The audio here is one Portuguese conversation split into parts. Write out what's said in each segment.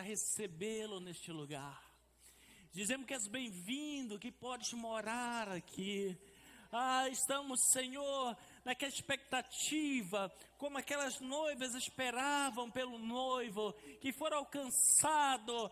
recebê-lo neste lugar. Dizemos que és bem-vindo, que podes morar aqui. Estamos, Senhor, naquela expectativa, como aquelas noivas esperavam pelo noivo, que for alcançado,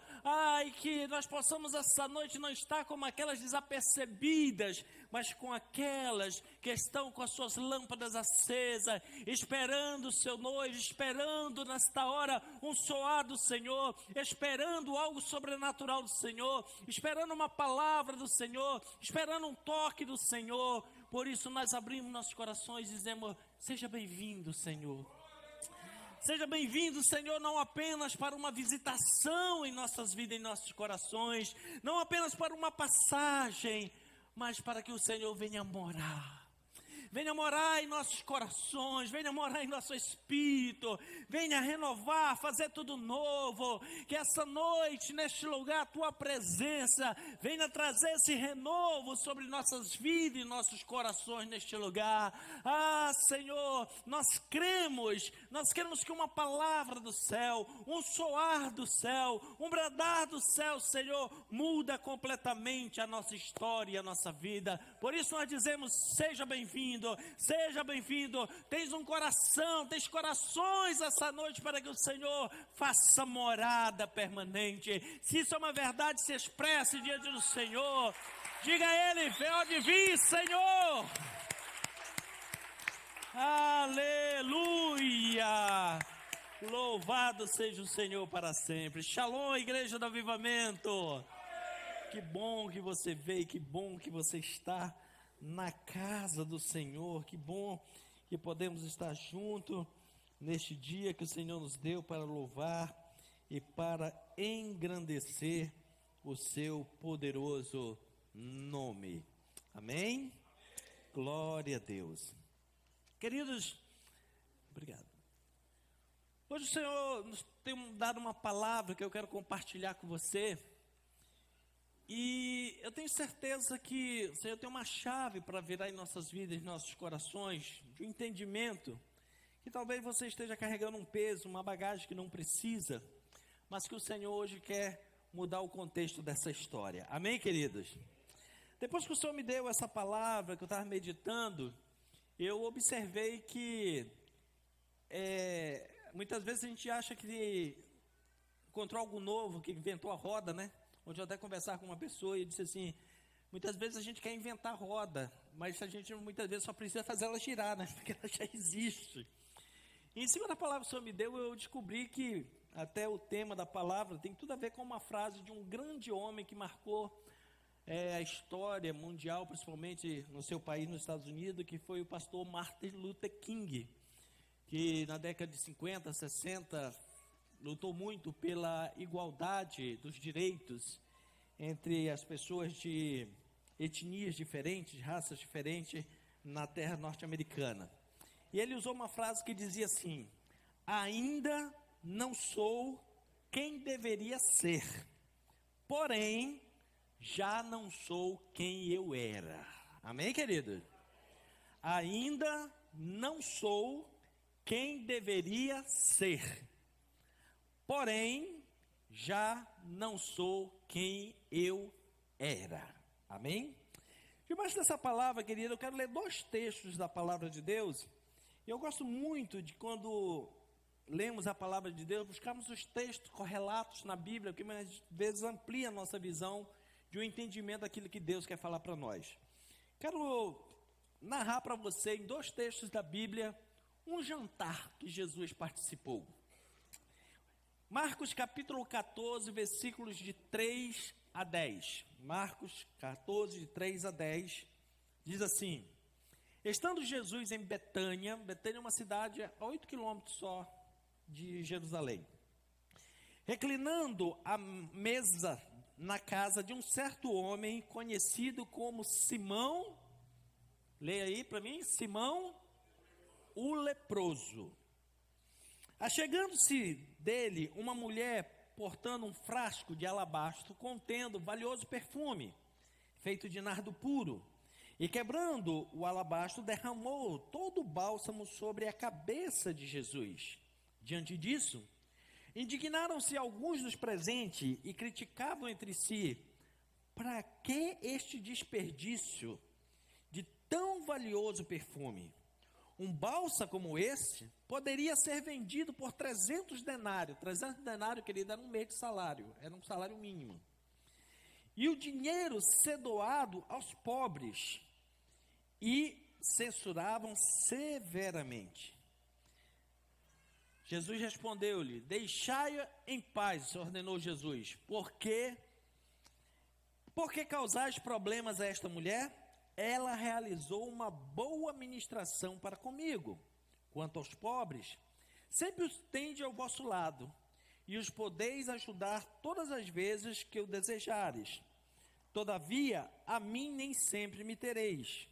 e que nós possamos essa noite não estar como aquelas desapercebidas, mas com aquelas que estão com as suas lâmpadas acesas, esperando o seu noivo, esperando nesta hora um soar do Senhor, esperando algo sobrenatural do Senhor, esperando uma palavra do Senhor, esperando um toque do Senhor. Por isso nós abrimos nossos corações e dizemos: seja bem-vindo, Senhor. Seja bem-vindo, Senhor, não apenas para uma visitação em nossas vidas, em nossos corações, não apenas para uma passagem, mas para que o Senhor venha morar em nossos corações, venha morar em nosso espírito, venha renovar, fazer tudo novo, que essa noite, neste lugar, a Tua presença venha trazer esse renovo sobre nossas vidas e nossos corações neste lugar. Senhor, nós cremos que uma palavra do céu, um soar do céu, um bradar do céu, Senhor, muda completamente a nossa história, a nossa vida. Por isso nós dizemos: seja bem-vindo, seja bem-vindo. Tens um coração, tens corações essa noite para que o Senhor faça morada permanente. Se isso é uma verdade, se expresse diante do Senhor. Diga a Ele: pode vir, Senhor. Aleluia! Louvado seja o Senhor para sempre. Shalom, Igreja do Avivamento. Que bom que você veio, que bom que você está na casa do Senhor. Que bom que podemos estar juntos neste dia que o Senhor nos deu para louvar e para engrandecer o seu poderoso nome. Amém? Glória a Deus. Queridos, obrigado. Hoje o Senhor nos tem dado uma palavra que eu quero compartilhar com você. E eu tenho certeza que o Senhor tem uma chave para virar em nossas vidas, em nossos corações, de um entendimento, que talvez você esteja carregando um peso, uma bagagem que não precisa, mas que o Senhor hoje quer mudar o contexto dessa história. Amém, queridos? Depois que o Senhor me deu essa palavra, que eu estava meditando, eu observei que muitas vezes a gente acha que encontrou algo novo, que inventou a roda, né? Onde eu até conversar com uma pessoa e disse assim: muitas vezes a gente quer inventar roda, mas a gente muitas vezes só precisa fazer ela girar, né? Porque ela já existe. E em cima da palavra que o Senhor me deu, eu descobri que até o tema da palavra tem tudo a ver com uma frase de um grande homem que marcou a história mundial, principalmente no seu país, nos Estados Unidos, que foi o pastor Martin Luther King, que na década de 50, 60, lutou muito pela igualdade dos direitos entre as pessoas de etnias diferentes, raças diferentes na terra norte-americana. E ele usou uma frase que dizia assim: ainda não sou quem deveria ser, porém já não sou quem eu era. Amém, querido? Ainda não sou quem deveria ser, porém já não sou quem eu era. Amém? Debaixo dessa palavra, querido, eu quero ler 2 textos da palavra de Deus. E eu gosto muito de, quando lemos a palavra de Deus, buscarmos os textos correlatos na Bíblia, que às vezes amplia a nossa visão de um entendimento daquilo que Deus quer falar para nós. Quero narrar para você, em 2 textos da Bíblia, um jantar que Jesus participou. Marcos capítulo 14, versículos de 3 a 10. Marcos 14, de 3 a 10, diz assim: estando Jesus em Betânia, Betânia é uma cidade a 8 quilômetros só de Jerusalém, reclinando à mesa na casa de um certo homem conhecido como Simão, leia aí para mim, Simão o leproso. Achegando-se dele uma mulher portando um frasco de alabastro contendo valioso perfume, feito de nardo puro, e quebrando o alabastro, derramou todo o bálsamo sobre a cabeça de Jesus. Diante disso, Indignaram-se alguns dos presentes e criticavam entre si: para que este desperdício de tão valioso perfume? Um bálsamo como esse poderia ser vendido por 300 denários. 300 denários, querido, era um mês de salário, era um salário mínimo. E o dinheiro ser doado aos pobres. E censuravam severamente. Jesus respondeu-lhe: deixai-a em paz, ordenou Jesus. Por que causais problemas a esta mulher? Ela realizou uma boa ministração para comigo. Quanto aos pobres, sempre os tende ao vosso lado, e os podeis ajudar todas as vezes que o desejares. Todavia, a mim nem sempre me tereis.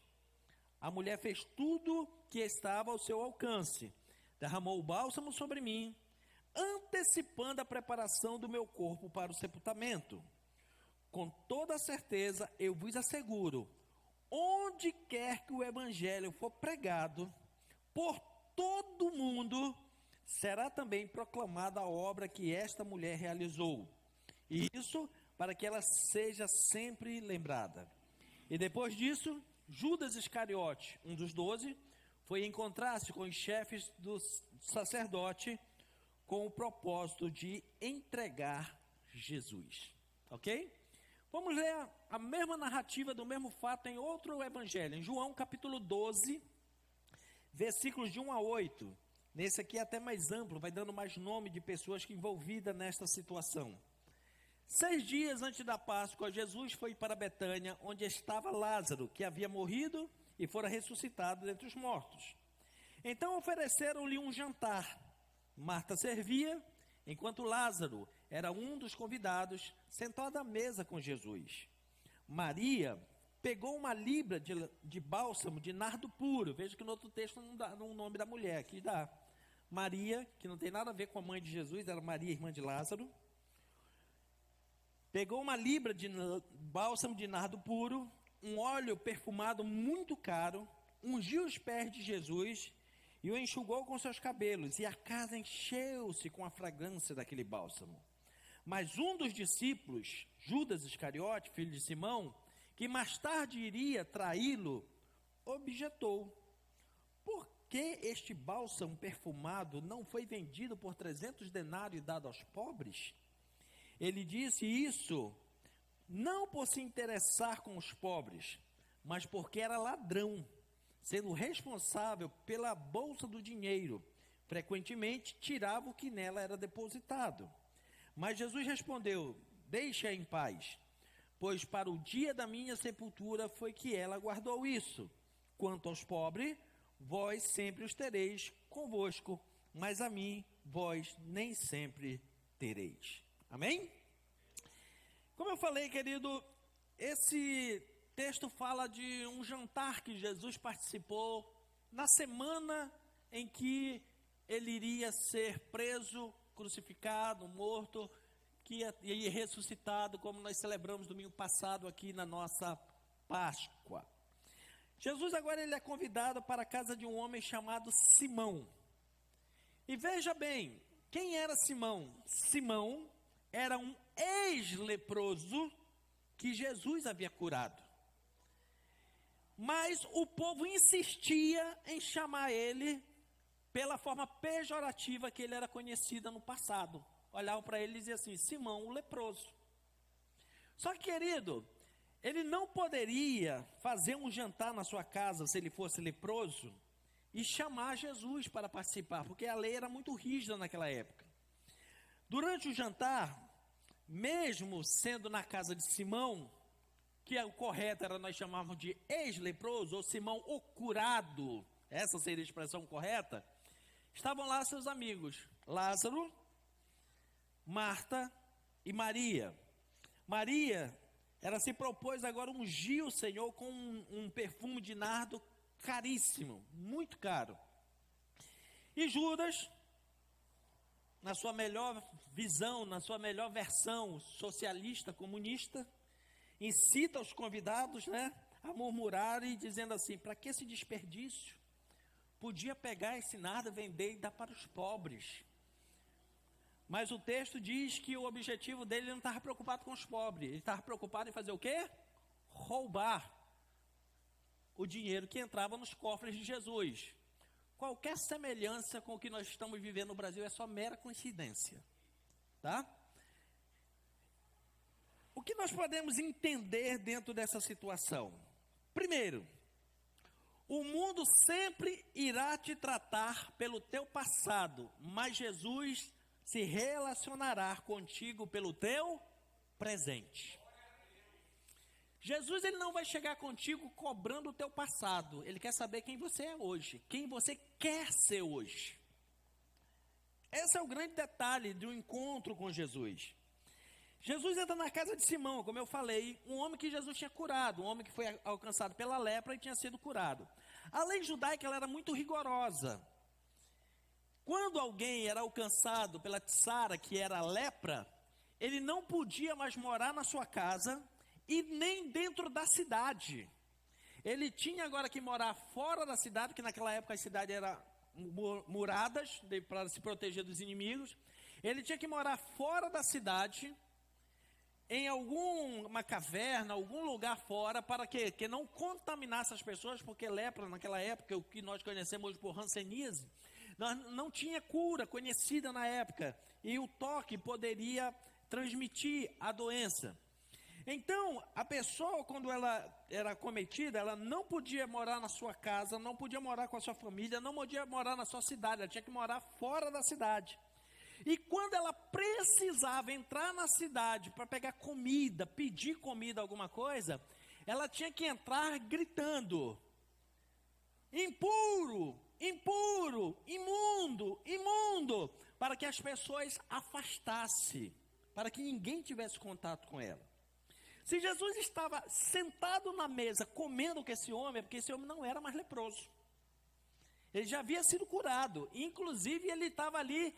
A mulher fez tudo que estava ao seu alcance. Derramou o bálsamo sobre mim, antecipando a preparação do meu corpo para o sepultamento. Com toda certeza, eu vos asseguro, onde quer que o evangelho for pregado, por todo o mundo, será também proclamada a obra que esta mulher realizou. E isso para que ela seja sempre lembrada. E depois disso, Judas Iscariote, um dos 12, foi encontrar-se com os chefes do sacerdote com o propósito de entregar Jesus. Ok? Vamos ler a mesma narrativa do mesmo fato em outro evangelho, em João capítulo 12, versículos de 1 a 8. Nesse aqui é até mais amplo, vai dando mais nome de pessoas que envolvidas nesta situação. 6 dias antes da Páscoa, Jesus foi para Betânia, onde estava Lázaro, que havia morrido e fora ressuscitado dentre os mortos. Então ofereceram-lhe um jantar. Marta servia, enquanto Lázaro era um dos convidados, sentado à mesa com Jesus. Maria pegou uma libra de bálsamo de nardo puro. Veja que no outro texto não dá o nome da mulher, aqui dá. Maria, que não tem nada a ver com a mãe de Jesus, era Maria, irmã de Lázaro. Pegou uma libra de bálsamo de nardo puro, um óleo perfumado muito caro, ungiu os pés de Jesus e o enxugou com seus cabelos, e a casa encheu-se com a fragrância daquele bálsamo. Mas um dos discípulos, Judas Iscariote, filho de Simão, que mais tarde iria traí-lo, objetou: por que este bálsamo perfumado não foi vendido por 300 denários e dado aos pobres? Ele disse isso não por se interessar com os pobres, mas porque era ladrão, sendo responsável pela bolsa do dinheiro. Frequentemente tirava o que nela era depositado. Mas Jesus respondeu: deixa em paz, pois para o dia da minha sepultura foi que ela guardou isso. Quanto aos pobres, vós sempre os tereis convosco, mas a mim vós nem sempre tereis. Amém? Como eu falei, querido, esse texto fala de um jantar que Jesus participou na semana em que ele iria ser preso, crucificado, morto, que ia ressuscitado, como nós celebramos domingo passado aqui na nossa Páscoa. Jesus agora ele é convidado para a casa de um homem chamado Simão. E veja bem, quem era Simão? Simão era um ex-leproso que Jesus havia curado. Mas o povo insistia em chamar ele pela forma pejorativa que ele era conhecido no passado. Olhavam para ele e diziam assim: Simão, o leproso. Só que, querido, ele não poderia fazer um jantar na sua casa se ele fosse leproso e chamar Jesus para participar, porque a lei era muito rígida naquela época. Durante o jantar, mesmo sendo na casa de Simão, que o correto era nós chamarmos de ex-leproso, ou Simão o curado, essa seria a expressão correta, estavam lá seus amigos, Lázaro, Marta e Maria. Maria, ela se propôs agora ungir o Senhor com um perfume de nardo caríssimo, muito caro. E Judas, na sua melhor visão, na sua melhor versão socialista, comunista, incita os convidados, a murmurarem, dizendo assim: para que esse desperdício? Podia pegar esse nardo, vender e dar para os pobres. Mas o texto diz que o objetivo dele não estava preocupado com os pobres. Ele estava preocupado em fazer o quê? Roubar o dinheiro que entrava nos cofres de Jesus. Qualquer semelhança com o que nós estamos vivendo no Brasil é só mera coincidência. Tá? O que nós podemos entender dentro dessa situação? Primeiro, o mundo sempre irá te tratar pelo teu passado, mas Jesus se relacionará contigo pelo teu presente. Jesus, ele não vai chegar contigo cobrando o teu passado. Ele quer saber quem você é hoje, quem você quer ser hoje. Esse é o grande detalhe do encontro com Jesus. Jesus entra na casa de Simão, como eu falei, um homem que Jesus tinha curado, um homem que foi alcançado pela lepra e tinha sido curado. A lei judaica, ela era muito rigorosa. Quando alguém era alcançado pela tsara, que era a lepra, ele não podia mais morar na sua casa e nem dentro da cidade. Ele tinha agora que morar fora da cidade, porque naquela época a cidade era muradas para se proteger dos inimigos. Ele tinha que morar fora da cidade, em alguma caverna, algum lugar fora, para que não contaminasse as pessoas, porque lepra naquela época, o que nós conhecemos hoje por hanseníase, não tinha cura conhecida na época, e o toque poderia transmitir a doença. Então, a pessoa, quando ela era acometida, ela não podia morar na sua casa, não podia morar com a sua família, não podia morar na sua cidade, ela tinha que morar fora da cidade. E quando ela precisava entrar na cidade para pegar comida, pedir comida, alguma coisa, ela tinha que entrar gritando: impuro, impuro, imundo, imundo, para que as pessoas afastassem, para que ninguém tivesse contato com ela. Se Jesus estava sentado na mesa comendo com esse homem, é porque esse homem não era mais leproso. Ele já havia sido curado, inclusive ele estava ali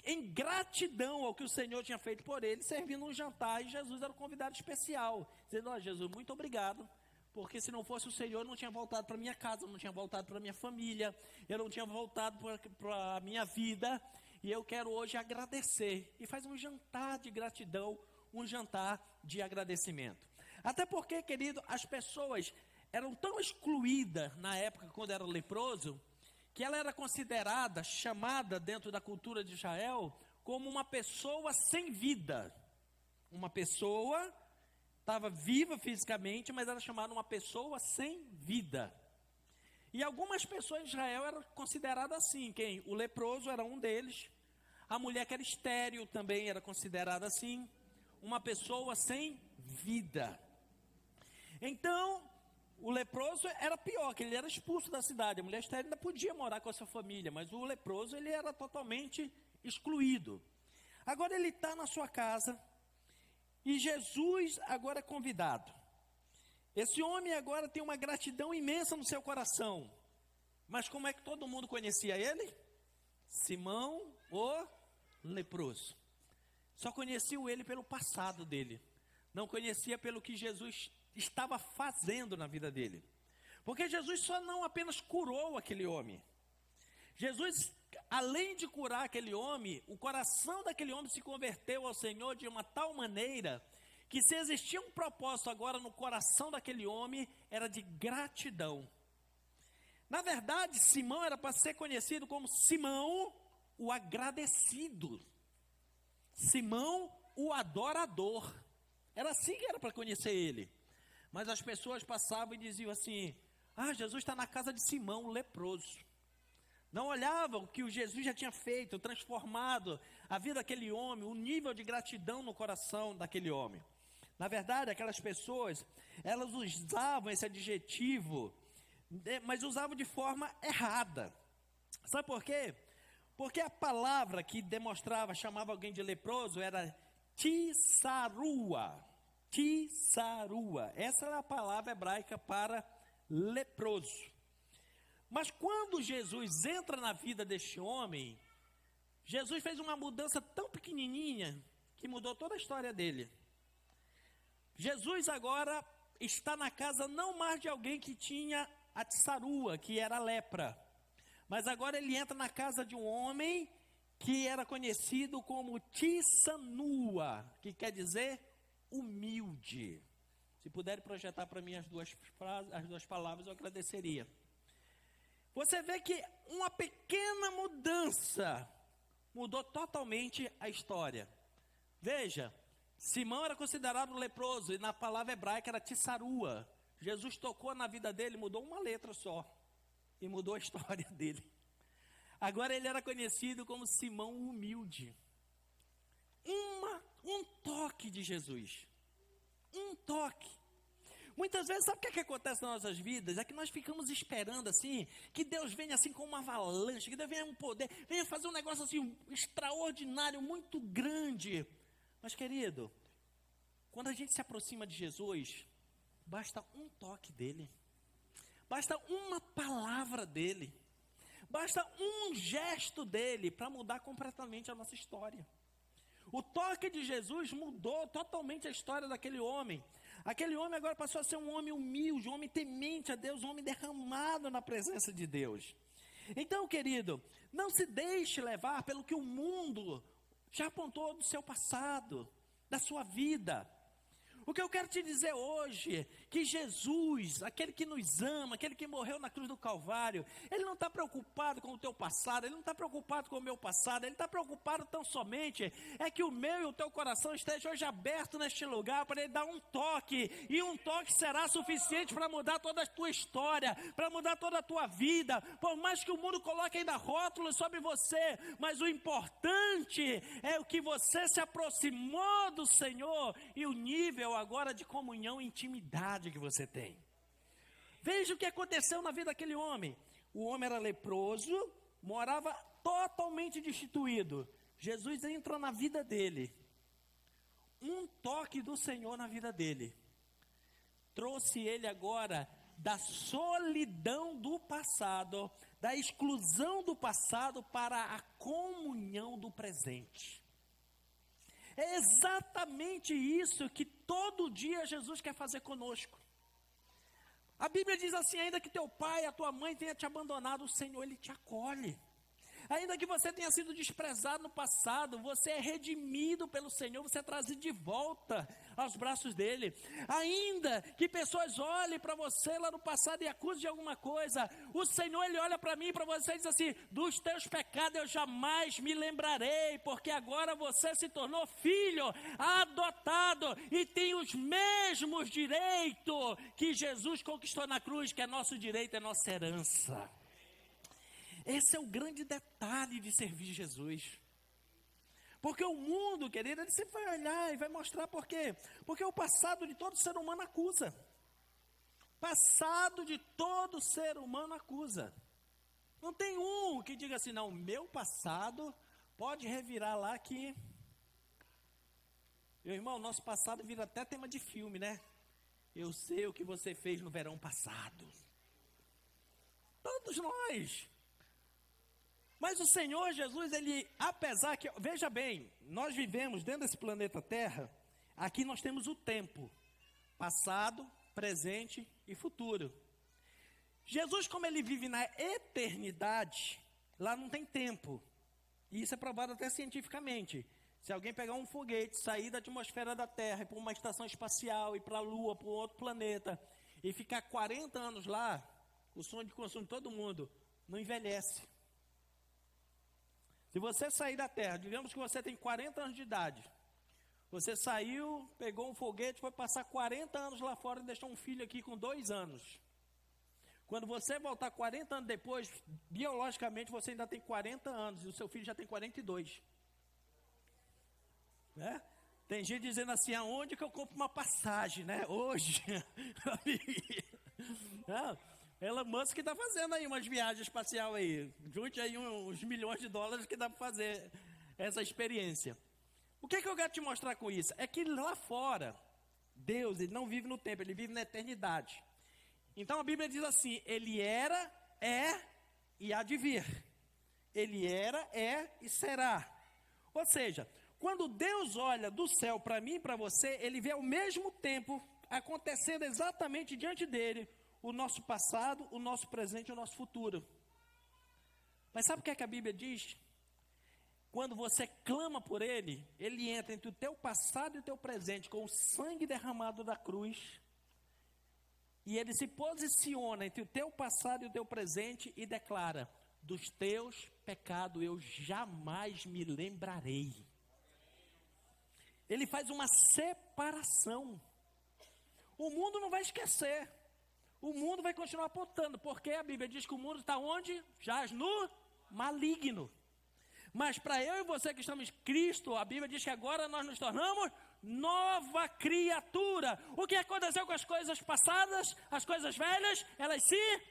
em gratidão ao que o Senhor tinha feito por ele, servindo um jantar, e Jesus era um convidado especial, dizendo: ó, Jesus, muito obrigado, porque se não fosse o Senhor, eu não tinha voltado para minha casa, eu não tinha voltado para minha família, eu não tinha voltado para a minha vida, e eu quero hoje agradecer. E faz um jantar de gratidão, um jantar de agradecimento. Até porque, querido, as pessoas eram tão excluídas na época, quando era leproso, que ela era considerada, chamada dentro da cultura de Israel, como uma pessoa sem vida. Uma pessoa estava viva fisicamente, mas era chamada uma pessoa sem vida. E algumas pessoas de Israel eram consideradas assim. Quem? O leproso era um deles. A mulher que era estéril também era considerada assim. Uma pessoa sem vida. Então, o leproso era pior, que ele era expulso da cidade. A mulher estéril ainda podia morar com a sua família, mas o leproso, ele era totalmente excluído. Agora ele está na sua casa, e Jesus agora é convidado. Esse homem agora tem uma gratidão imensa no seu coração. Mas como é que todo mundo conhecia ele? Simão, o leproso. Só conhecia ele pelo passado dele. Não conhecia pelo que Jesus estava fazendo na vida dele. Porque Jesus só não apenas curou aquele homem. Jesus, além de curar aquele homem, o coração daquele homem se converteu ao Senhor de uma tal maneira que, se existia um propósito agora no coração daquele homem, era de gratidão. Na verdade, Simão era para ser conhecido como Simão, o agradecido. Simão, o adorador. Era assim que era para conhecer ele. Mas as pessoas passavam e diziam assim: ah, Jesus está na casa de Simão, o leproso. Não olhavam o que o Jesus já tinha feito, transformado a vida daquele homem, o nível de gratidão no coração daquele homem. Na verdade, aquelas pessoas, elas usavam esse adjetivo, mas usavam de forma errada. Sabe por quê? Porque a palavra que demonstrava, chamava alguém de leproso, era tissarua. Tissarua. Essa era a palavra hebraica para leproso. Mas quando Jesus entra na vida deste homem, Jesus fez uma mudança tão pequenininha que mudou toda a história dele. Jesus agora está na casa não mais de alguém que tinha a tissarua, que era a lepra. Mas agora ele entra na casa de um homem que era conhecido como Tissanua, que quer dizer humilde. Se puderem projetar para mim as duas palavras, eu agradeceria. Você vê que uma pequena mudança mudou totalmente a história. Veja, Simão era considerado leproso e na palavra hebraica era Tissarua. Jesus tocou na vida dele, mudou uma letra só e mudou a história dele. Agora ele era conhecido como Simão humilde. Um toque de Jesus. Um toque. Muitas vezes, sabe o que acontece nas nossas vidas? É que nós ficamos esperando assim, que Deus venha assim com uma avalanche, que Deus venha um poder, venha fazer um negócio assim extraordinário, muito grande. Mas querido, quando a gente se aproxima de Jesus, basta um toque dele, basta uma palavra dele, basta um gesto dele para mudar completamente a nossa história. O toque de Jesus mudou totalmente a história daquele homem. Aquele homem agora passou a ser um homem humilde, um homem temente a Deus, um homem derramado na presença de Deus. Então, querido, não se deixe levar pelo que o mundo já apontou do seu passado, da sua vida. O que eu quero te dizer hoje, que Jesus, aquele que nos ama, aquele que morreu na cruz do Calvário, Ele não está preocupado com o teu passado, Ele não está preocupado com o meu passado, Ele está preocupado tão somente, é que o meu e o teu coração esteja hoje aberto neste lugar, para Ele dar um toque, e um toque será suficiente para mudar toda a tua história, para mudar toda a tua vida, por mais que o mundo coloque ainda rótulos sobre você, mas o importante é o que você se aproximou do Senhor, e o nível agora de comunhão e intimidade que você tem. Veja o que aconteceu na vida daquele homem. O homem era leproso, morava totalmente destituído. Jesus entrou na vida dele. Um toque do Senhor na vida dele trouxe ele agora da solidão do passado, da exclusão do passado para a comunhão do presente. É exatamente isso que todo dia Jesus quer fazer conosco. A Bíblia diz assim, ainda que teu pai e a tua mãe tenham te abandonado, o Senhor, Ele te acolhe. Ainda que você tenha sido desprezado no passado, você é redimido pelo Senhor, você é trazido de volta aos braços dele. Ainda que pessoas olhem para você lá no passado e acusem de alguma coisa, o Senhor, Ele olha para mim e para você e diz assim, dos teus pecados eu jamais me lembrarei, porque agora você se tornou filho, adotado, e tem os mesmos direitos que Jesus conquistou na cruz, que é nosso direito, é nossa herança. Esse é o grande detalhe de servir Jesus. Porque o mundo, querido, ele sempre vai olhar e vai mostrar por quê. Porque o passado de todo ser humano acusa. Passado de todo ser humano acusa. Não tem um que diga assim, não, meu passado pode revirar lá que... Meu irmão, nosso passado vira até tema de filme, né? Eu sei o que você fez no verão passado. Todos nós... Mas o Senhor Jesus, Ele, apesar que, veja bem, nós vivemos dentro desse planeta Terra, aqui nós temos o tempo, passado, presente e futuro. Jesus, como Ele vive na eternidade, lá não tem tempo, e isso é provado até cientificamente. Se alguém pegar um foguete, sair da atmosfera da Terra, ir para uma estação espacial, ir para a Lua, para um outro planeta, e ficar 40 anos lá, o sonho de consumo de todo mundo, não envelhece. Se você sair da Terra, digamos que você tem 40 anos de idade, você saiu, pegou um foguete, foi passar 40 anos lá fora e deixou um filho aqui com 2 anos. Quando você voltar 40 anos depois, biologicamente você ainda tem 40 anos e o seu filho já tem 42. Né? Tem gente dizendo assim, aonde que eu compro uma passagem, né? Hoje. Não. Elon Musk está fazendo aí umas viagens espaciais aí. Junte aí uns milhões de dólares que dá para fazer essa experiência. O que é que eu quero te mostrar com isso? É que lá fora, Deus, Ele não vive no tempo, Ele vive na eternidade. Então a Bíblia diz assim, Ele era, é e há de vir. Ele era, é e será. Ou seja, quando Deus olha do céu para mim e para você, Ele vê ao mesmo tempo acontecendo exatamente diante dele o nosso passado, o nosso presente e o nosso futuro. Mas sabe o que é que a Bíblia diz? quando você clama por Ele, Ele entra entre o teu passado e o teu presente com o sangue derramado da cruz. E Ele se posiciona entre o teu passado e o teu presente e declara: dos teus pecados eu jamais me lembrarei. Ele faz uma separação. O mundo não vai esquecer. O mundo vai continuar apontando, porque a Bíblia diz que o mundo está onde? Jaz no maligno. Mas para eu e você que estamos em Cristo, a Bíblia diz que agora nós nos tornamos nova criatura. O que aconteceu com as coisas passadas, as coisas velhas, elas se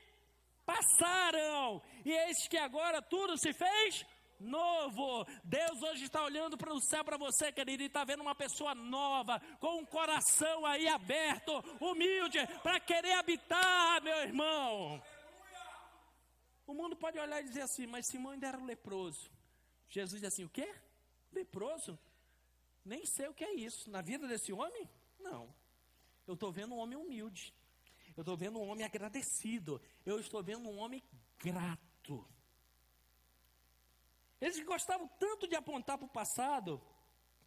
passaram. E eis que agora tudo se fez novo. Deus hoje está olhando para o céu para você, querido, e está vendo uma pessoa nova, com um coração aí aberto, humilde, para querer habitar, meu irmão. O mundo pode olhar e dizer assim: mas Simão ainda era um leproso. Jesus diz assim: o quê? Leproso? Nem sei o que é isso. Na vida desse homem? Não. Eu estou vendo um homem humilde. Eu estou vendo um homem agradecido. Eu estou vendo um homem grato. Eles gostavam tanto de apontar para o passado,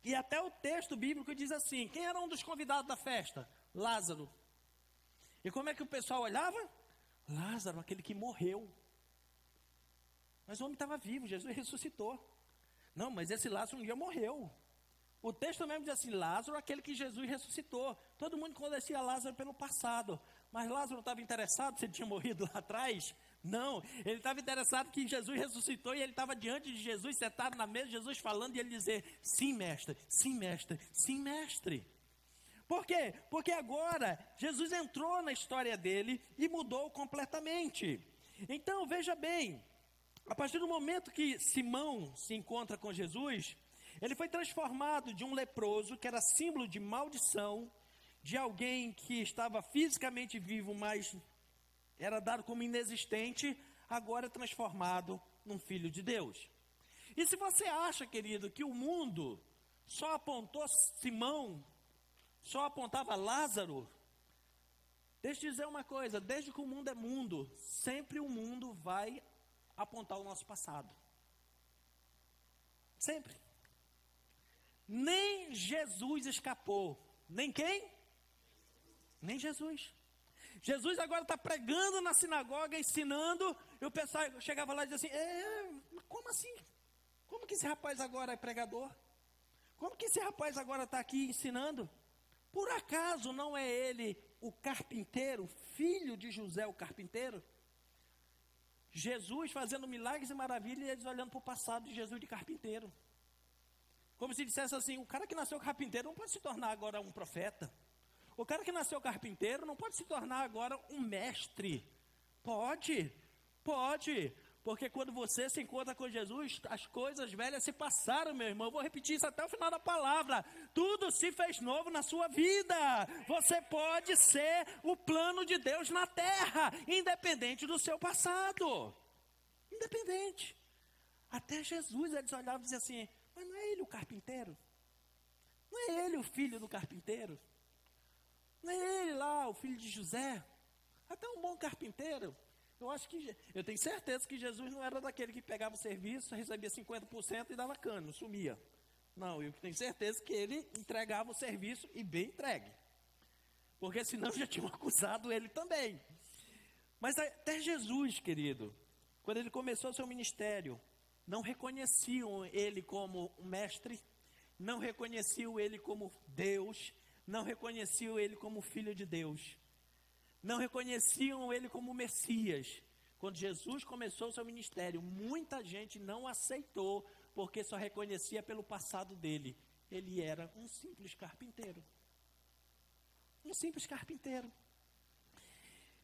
e até o texto bíblico diz assim: quem era um dos convidados da festa? Lázaro. E como é que o pessoal olhava? Lázaro, aquele que morreu. Mas o homem estava vivo, Jesus ressuscitou. Não, mas esse Lázaro um dia morreu. O texto mesmo diz assim: Lázaro, aquele que Jesus ressuscitou. Todo mundo conhecia Lázaro pelo passado. Mas Lázaro não estava interessado se ele tinha morrido lá atrás? Não, ele estava interessado que Jesus ressuscitou, e ele estava diante de Jesus, sentado na mesa, Jesus falando, e ele dizer: sim, mestre, sim, mestre, sim, mestre. Por quê? Porque agora Jesus entrou na história dele e mudou completamente. Então, veja bem, a partir do momento que Simão se encontra com Jesus, ele foi transformado de um leproso, que era símbolo de maldição, de alguém que estava fisicamente vivo, mas era dado como inexistente, agora é transformado num filho de Deus. E se você acha, querido, que o mundo só apontou Simão, só apontava Lázaro, deixa eu dizer uma coisa: desde que o mundo é mundo, sempre o mundo vai apontar o nosso passado. Sempre. Nem Jesus escapou. Nem quem? Nem Jesus. Jesus agora está pregando na sinagoga, ensinando, e o pessoal chegava lá e dizia assim: mas como assim? Como que esse rapaz agora é pregador? Como que esse rapaz agora está aqui ensinando? Por acaso não é ele o carpinteiro, filho de José o carpinteiro? Jesus fazendo milagres e maravilhas, e eles olhando para o passado de Jesus de carpinteiro. Como se dissesse assim: o cara que nasceu carpinteiro não pode se tornar agora um profeta. O cara que nasceu carpinteiro não pode se tornar agora um mestre. Pode, porque quando você se encontra com Jesus, as coisas velhas se passaram, meu irmão. Eu vou repetir isso até o final da palavra: tudo se fez novo na sua vida. Você pode ser o plano de Deus na terra, independente do seu passado. Independente. Até Jesus, eles olhavam e diziam assim: mas não é ele o carpinteiro? Não é ele o filho do carpinteiro? Não é ele lá, o filho de José? Até um bom carpinteiro. Eu tenho certeza que Jesus não era daquele que pegava o serviço, recebia 50% e dava cano, sumia. Não, eu tenho certeza que ele entregava o serviço, e bem entregue. Porque senão já tinham acusado ele também. Mas até Jesus, querido, quando ele começou o seu ministério, não reconheciam ele como um mestre, não reconheciam ele como Deus, não reconheciam ele como filho de Deus, não reconheciam ele como Messias. Quando Jesus começou o seu ministério, muita gente não aceitou, porque só reconhecia pelo passado dele. Ele era um simples carpinteiro. Um simples carpinteiro.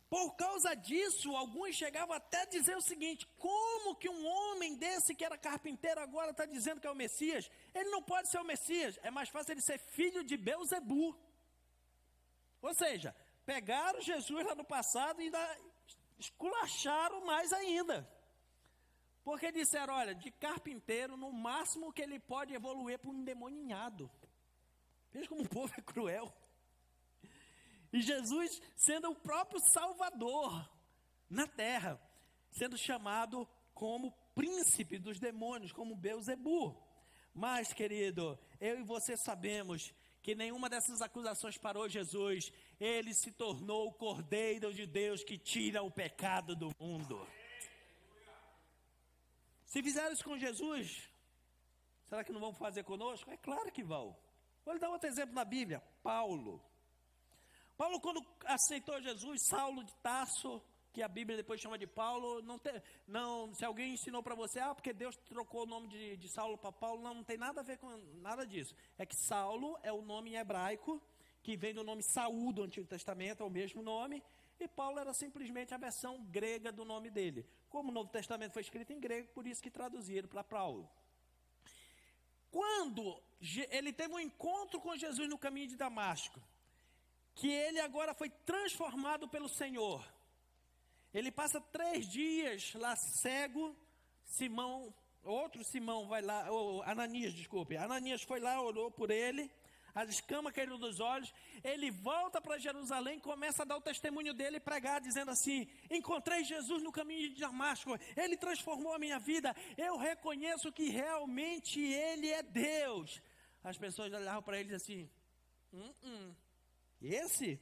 Por causa disso, alguns chegavam até a dizer o seguinte: como que um homem desse que era carpinteiro agora está dizendo que é o Messias? Ele não pode ser o Messias, é mais fácil ele ser filho de Belzebu. Ou seja, pegaram Jesus lá no passado e ainda esculacharam mais ainda. Porque disseram: olha, de carpinteiro, no máximo que ele pode evoluir para um endemoninhado. Veja como o povo é cruel. E Jesus, sendo o próprio Salvador na terra, sendo chamado como príncipe dos demônios, como Belzebu. Mas, querido, eu e você sabemos que nenhuma dessas acusações parou Jesus. Ele se tornou o Cordeiro de Deus que tira o pecado do mundo. Se fizeram isso com Jesus, será que não vão fazer conosco? É claro que vão. Vou lhe dar outro exemplo na Bíblia. Paulo, quando aceitou Jesus, Saulo de Tarso, que a Bíblia depois chama de Paulo, se alguém ensinou para você, porque Deus trocou o nome de Saulo para Paulo, não tem nada a ver com nada disso. É que Saulo é o nome em hebraico, que vem do nome Saul do Antigo Testamento, é o mesmo nome, e Paulo era simplesmente a versão grega do nome dele. Como o Novo Testamento foi escrito em grego, por isso que traduziram para Paulo. Quando ele teve um encontro com Jesus no caminho de Damasco, que ele agora foi transformado pelo Senhor, ele passa 3 dias lá cego. Outro Simão vai lá, Ananias foi lá, orou por ele, as escamas caíram dos olhos, ele volta para Jerusalém, começa a dar o testemunho dele e pregar, dizendo assim: encontrei Jesus no caminho de Damasco, ele transformou a minha vida, eu reconheço que realmente ele é Deus. As pessoas olhavam para ele e diziam assim: Esse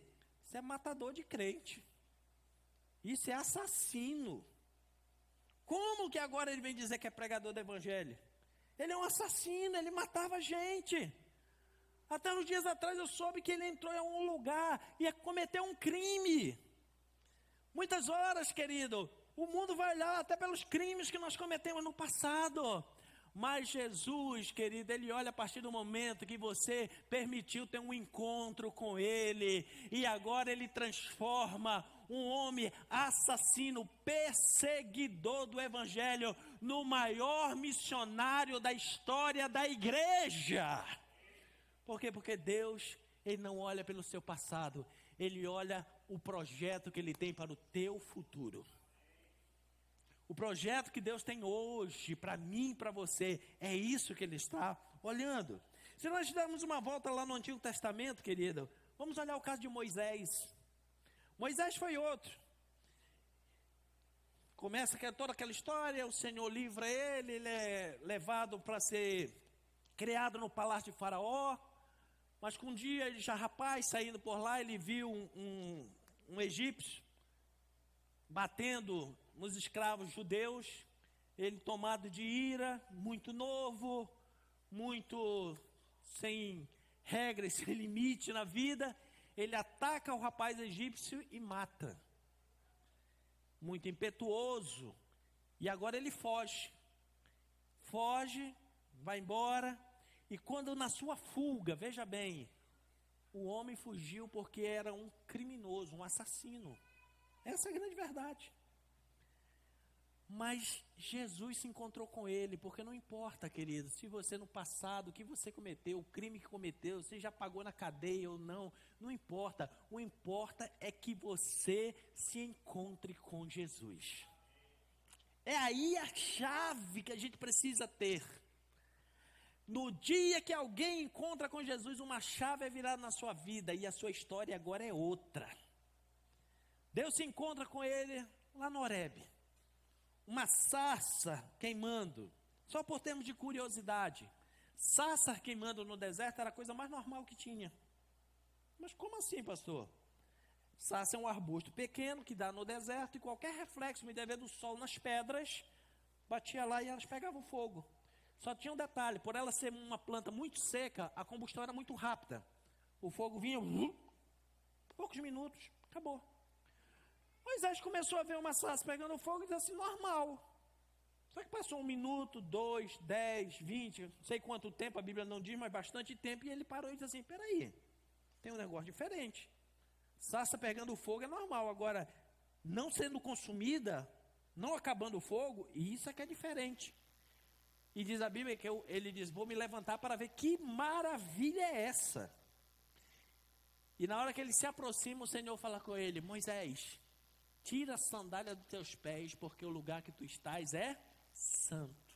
é matador de crente. Isso é assassino. Como que agora ele vem dizer que é pregador do evangelho? Ele é um assassino, ele matava gente. Até uns dias atrás eu soube que ele entrou em um lugar e cometeu um crime. Muitas horas, querido, o mundo vai lá até pelos crimes que nós cometemos no passado. Mas Jesus, querido, ele olha a partir do momento que você permitiu ter um encontro com ele, e agora ele transforma um homem assassino, perseguidor do evangelho, no maior missionário da história da igreja. Por quê? Porque Deus, ele não olha pelo seu passado, ele olha o projeto que ele tem para o teu futuro. O projeto que Deus tem hoje, para mim e para você, é isso que ele está olhando. Se nós dermos uma volta lá no Antigo Testamento, querido, vamos olhar o caso de Moisés. Moisés foi outro. Começa toda aquela história, o Senhor livra ele é levado para ser criado no palácio de Faraó. Mas com um dia, ele já rapaz, saindo por lá, ele viu um egípcio batendo nos escravos judeus. Ele, tomado de ira, muito novo, muito sem regras, sem limite na vida, ele ataca o rapaz egípcio e mata. Muito impetuoso. E agora ele foge, vai embora. E quando na sua fuga, veja bem, o homem fugiu porque era um criminoso, um assassino. Essa é a grande verdade. Mas Jesus se encontrou com ele, porque não importa, querido, se você no passado, o que você cometeu, o crime que cometeu, você já pagou na cadeia ou não, não importa. O importa é que você se encontre com Jesus. É aí a chave que a gente precisa ter. No dia que alguém encontra com Jesus, uma chave é virada na sua vida e a sua história agora é outra. Deus se encontra com ele lá no Horebe. Uma sarça queimando, só por termos de curiosidade. Sarça queimando no deserto era a coisa mais normal que tinha. Mas como assim, pastor? Sarça é um arbusto pequeno que dá no deserto e qualquer reflexo, me dever do sol nas pedras, batia lá e elas pegavam fogo. Só tinha um detalhe, por ela ser uma planta muito seca, a combustão era muito rápida. O fogo vinha, poucos minutos, acabou. Moisés começou a ver uma sarça pegando fogo e disse assim, normal. Só que passou 1 minuto, 2, 10, 20, não sei quanto tempo, a Bíblia não diz, mas bastante tempo, e ele parou e disse assim, peraí, tem um negócio diferente. Sarça pegando fogo é normal, agora, não sendo consumida, não acabando o fogo, isso é que é diferente. E diz a Bíblia que ele diz, vou me levantar para ver que maravilha é essa. E na hora que ele se aproxima, o Senhor fala com ele, Moisés, tira a sandália dos teus pés, porque o lugar que tu estás é santo.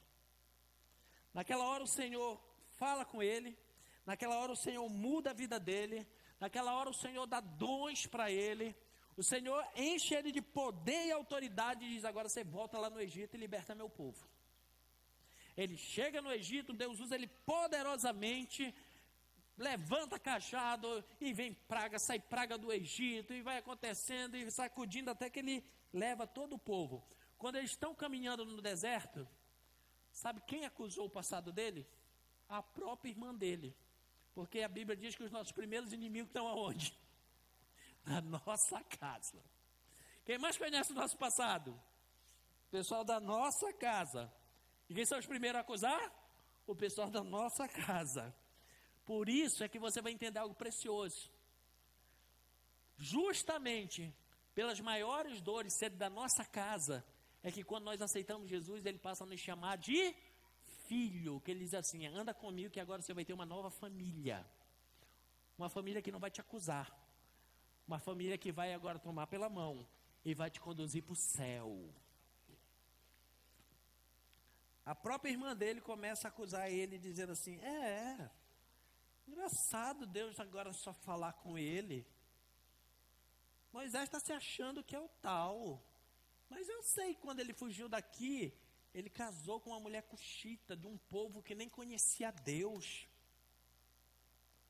Naquela hora o Senhor fala com ele, naquela hora o Senhor muda a vida dele, naquela hora o Senhor dá dons para ele, o Senhor enche ele de poder e autoridade e diz, agora você volta lá no Egito e liberta meu povo. Ele chega no Egito, Deus usa ele poderosamente, levanta cajado e vem praga, sai praga do Egito, e vai acontecendo e sacudindo até que ele leva todo o povo. Quando eles estão caminhando no deserto, sabe quem acusou o passado dele? A própria irmã dele. Porque a Bíblia diz que os nossos primeiros inimigos estão aonde? Na nossa casa. Quem mais conhece o nosso passado? O pessoal da nossa casa. E quem são os primeiros a acusar? O pessoal da nossa casa. Por isso é que você vai entender algo precioso. Justamente pelas maiores dores sendo da nossa casa, é que quando nós aceitamos Jesus, ele passa a nos chamar de filho, que ele diz assim: anda comigo que agora você vai ter uma nova família. Uma família que não vai te acusar. Uma família que vai agora tomar pela mão e vai te conduzir para o céu. A própria irmã dele começa a acusar ele, dizendo assim: engraçado Deus agora só falar com ele. Moisés está se achando que é o tal. Mas eu sei que quando ele fugiu daqui, ele casou com uma mulher cuxita, de um povo que nem conhecia Deus.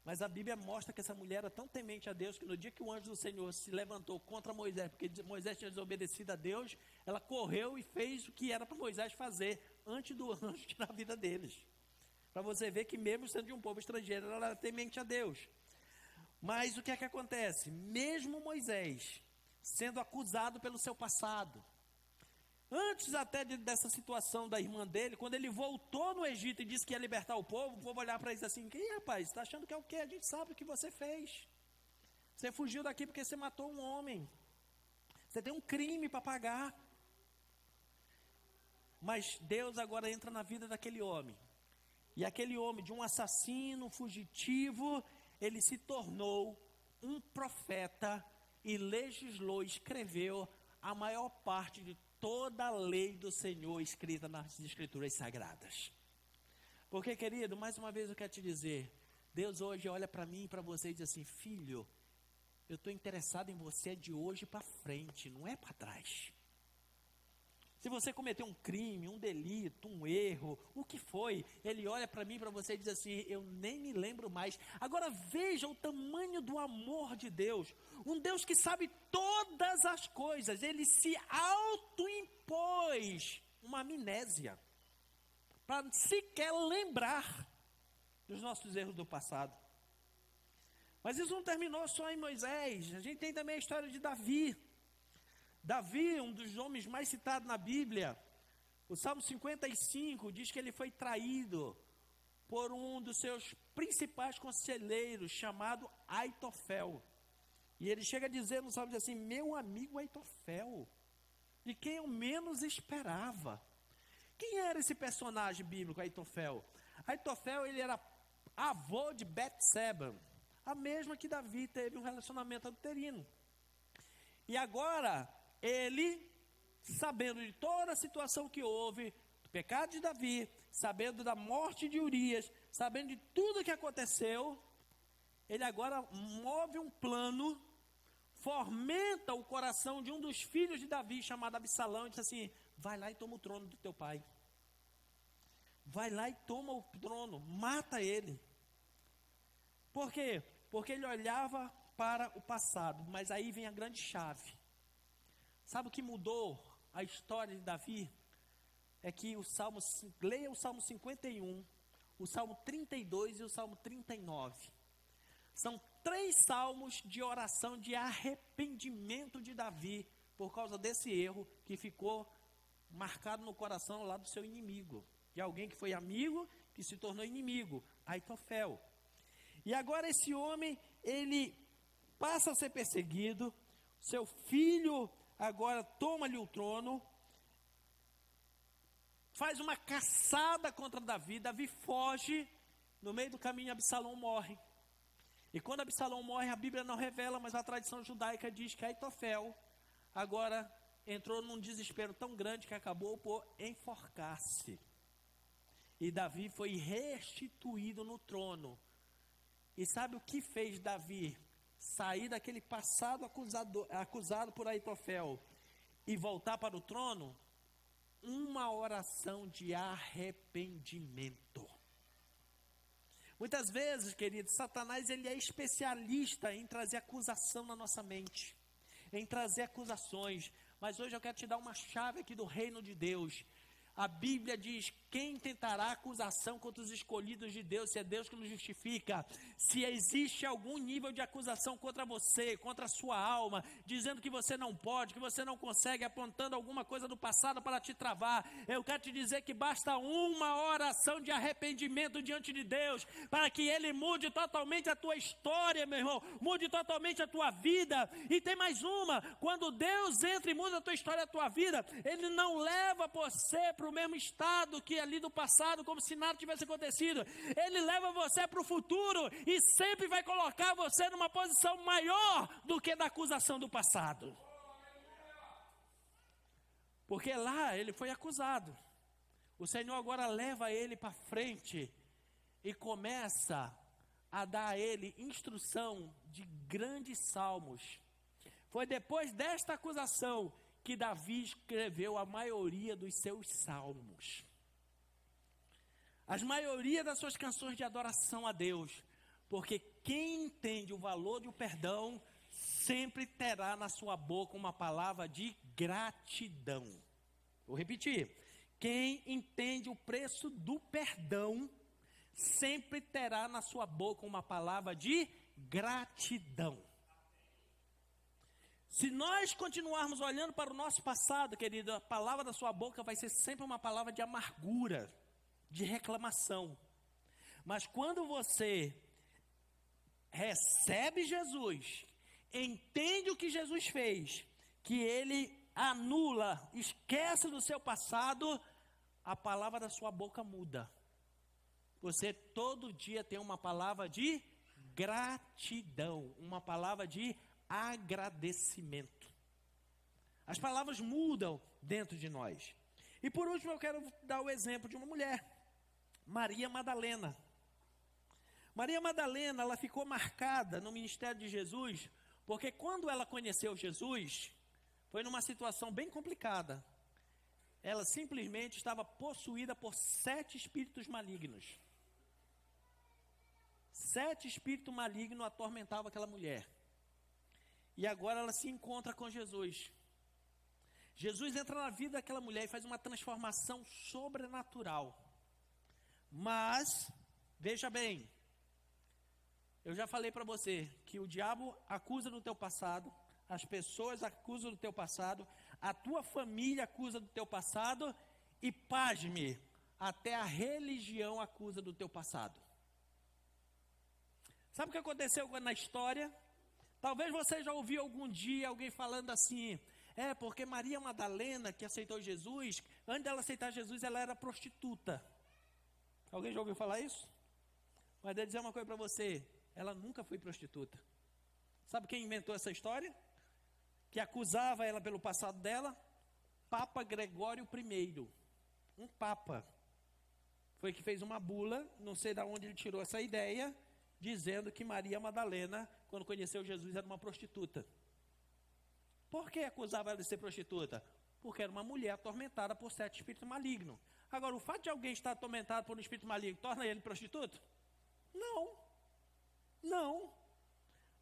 Mas a Bíblia mostra que essa mulher era tão temente a Deus, que no dia que o anjo do Senhor se levantou contra Moisés, porque Moisés tinha desobedecido a Deus, ela correu e fez o que era para Moisés fazer, antes do anjo tirar a vida deles. Para você ver que mesmo sendo de um povo estrangeiro, ela era temente a Deus. Mas o que é que acontece? Mesmo Moisés sendo acusado pelo seu passado, antes até dessa situação da irmã dele, quando ele voltou no Egito e disse que ia libertar o povo olhar para ele assim: "Ih, rapaz, está achando que é o quê? A gente sabe o que você fez. Você fugiu daqui porque você matou um homem. Você tem um crime para pagar." Mas Deus agora entra na vida daquele homem. E aquele homem, de um assassino, fugitivo, ele se tornou um profeta e legislou, escreveu a maior parte de toda a lei do Senhor escrita nas Escrituras Sagradas. Porque, querido, mais uma vez eu quero te dizer, Deus hoje olha para mim e para você e diz assim: filho, eu estou interessado em você de hoje para frente, não é para trás. Se você cometeu um crime, um delito, um erro, o que foi, ele olha para mim e para você e diz assim: eu nem me lembro mais. Agora veja o tamanho do amor de Deus. Um Deus que sabe todas as coisas. Ele se autoimpôs uma amnésia para sequer lembrar dos nossos erros do passado. Mas isso não terminou só em Moisés. A gente tem também a história de Davi. Davi, um dos homens mais citados na Bíblia, o Salmo 55 diz que ele foi traído por um dos seus principais conselheiros, chamado Aitofel. E ele chega a dizer no Salmo assim: meu amigo Aitofel, de quem eu menos esperava. Quem era esse personagem bíblico, Aitofel? Aitofel, ele era avô de Betseba, a mesma que Davi teve um relacionamento adulterino. E agora, ele, sabendo de toda a situação que houve, do pecado de Davi, sabendo da morte de Urias, sabendo de tudo que aconteceu, ele agora move um plano, fomenta o coração de um dos filhos de Davi, chamado Absalão, e diz assim: vai lá e toma o trono do teu pai. Vai lá e toma o trono, mata ele. Por quê? Porque ele olhava para o passado, mas aí vem a grande chave. Sabe o que mudou a história de Davi? É que leia o Salmo 51, o Salmo 32 e o Salmo 39. São 3 salmos de oração de arrependimento de Davi, por causa desse erro que ficou marcado no coração lá do seu inimigo. De alguém que foi amigo, que se tornou inimigo, Aitofel. E agora esse homem, ele passa a ser perseguido, seu filho agora toma-lhe o trono, faz uma caçada contra Davi, Davi foge, no meio do caminho Absalão morre. E quando Absalão morre, a Bíblia não revela, mas a tradição judaica diz que Aitofel agora entrou num desespero tão grande que acabou por enforcar-se. E Davi foi restituído no trono. E sabe o que fez Davi sair daquele passado acusado por Aitofel e voltar para o trono? uma oração de arrependimento. Muitas vezes, querido, Satanás ele é especialista em trazer acusação na nossa mente, em trazer acusações. Mas hoje eu quero te dar uma chave aqui do reino de Deus. A Bíblia diz: quem tentará acusação contra os escolhidos de Deus, se é Deus que nos justifica? Se existe algum nível de acusação contra você, contra a sua alma, dizendo que você não pode, que você não consegue, apontando alguma coisa do passado para te travar, eu quero te dizer que basta uma oração de arrependimento diante de Deus, para que Ele mude totalmente a tua história, meu irmão, mude totalmente a tua vida. E tem mais uma: quando Deus entra e muda a tua história, a tua vida, Ele não leva você para o mesmo estado que ali do passado, como se nada tivesse acontecido. Ele leva você para o futuro e sempre vai colocar você numa posição maior do que da acusação do passado. Porque lá ele foi acusado. O Senhor agora leva ele para frente e começa a dar a ele instrução de grandes salmos. Foi depois desta acusação que Davi escreveu a maioria dos seus salmos. A maioria das suas canções de adoração a Deus. Porque quem entende o valor do perdão, sempre terá na sua boca uma palavra de gratidão. Vou repetir. Quem entende o preço do perdão, sempre terá na sua boca uma palavra de gratidão. Se nós continuarmos olhando para o nosso passado, querido, a palavra da sua boca vai ser sempre uma palavra de amargura, de reclamação. Mas quando você recebe Jesus, entende o que Jesus fez, que Ele anula, esquece do seu passado, a palavra da sua boca muda. Você todo dia tem uma palavra de gratidão, uma palavra de agradecimento. As palavras mudam dentro de nós. E por último eu quero dar o exemplo de uma mulher, Maria Madalena. Maria Madalena, ela ficou marcada no ministério de Jesus, porque quando ela conheceu Jesus, foi numa situação bem complicada. Ela simplesmente estava possuída por 7 espíritos malignos. 7 espíritos malignos atormentavam aquela mulher. E agora ela se encontra com Jesus. Jesus entra na vida daquela mulher e faz uma transformação sobrenatural. Mas, veja bem, eu já falei para você que o diabo acusa no teu passado, as pessoas acusam do teu passado, a tua família acusa do teu passado e, pasme, até a religião acusa do teu passado. Sabe o que aconteceu na história? Talvez você já ouviu algum dia alguém falando assim: porque Maria Madalena, que aceitou Jesus, antes dela aceitar Jesus, ela era prostituta. Alguém já ouviu falar isso? Mas deixa eu dizer uma coisa para você: ela nunca foi prostituta. Sabe quem inventou essa história? Que acusava ela pelo passado dela? Papa Gregório I. Um papa. Foi que fez uma bula, não sei de onde ele tirou essa ideia, dizendo que Maria Madalena, quando conheceu Jesus, era uma prostituta. Por que acusava ela de ser prostituta? Porque era uma mulher atormentada por 7 espíritos malignos. Agora, o fato de alguém estar atormentado por um espírito maligno torna ele prostituto? Não. Não.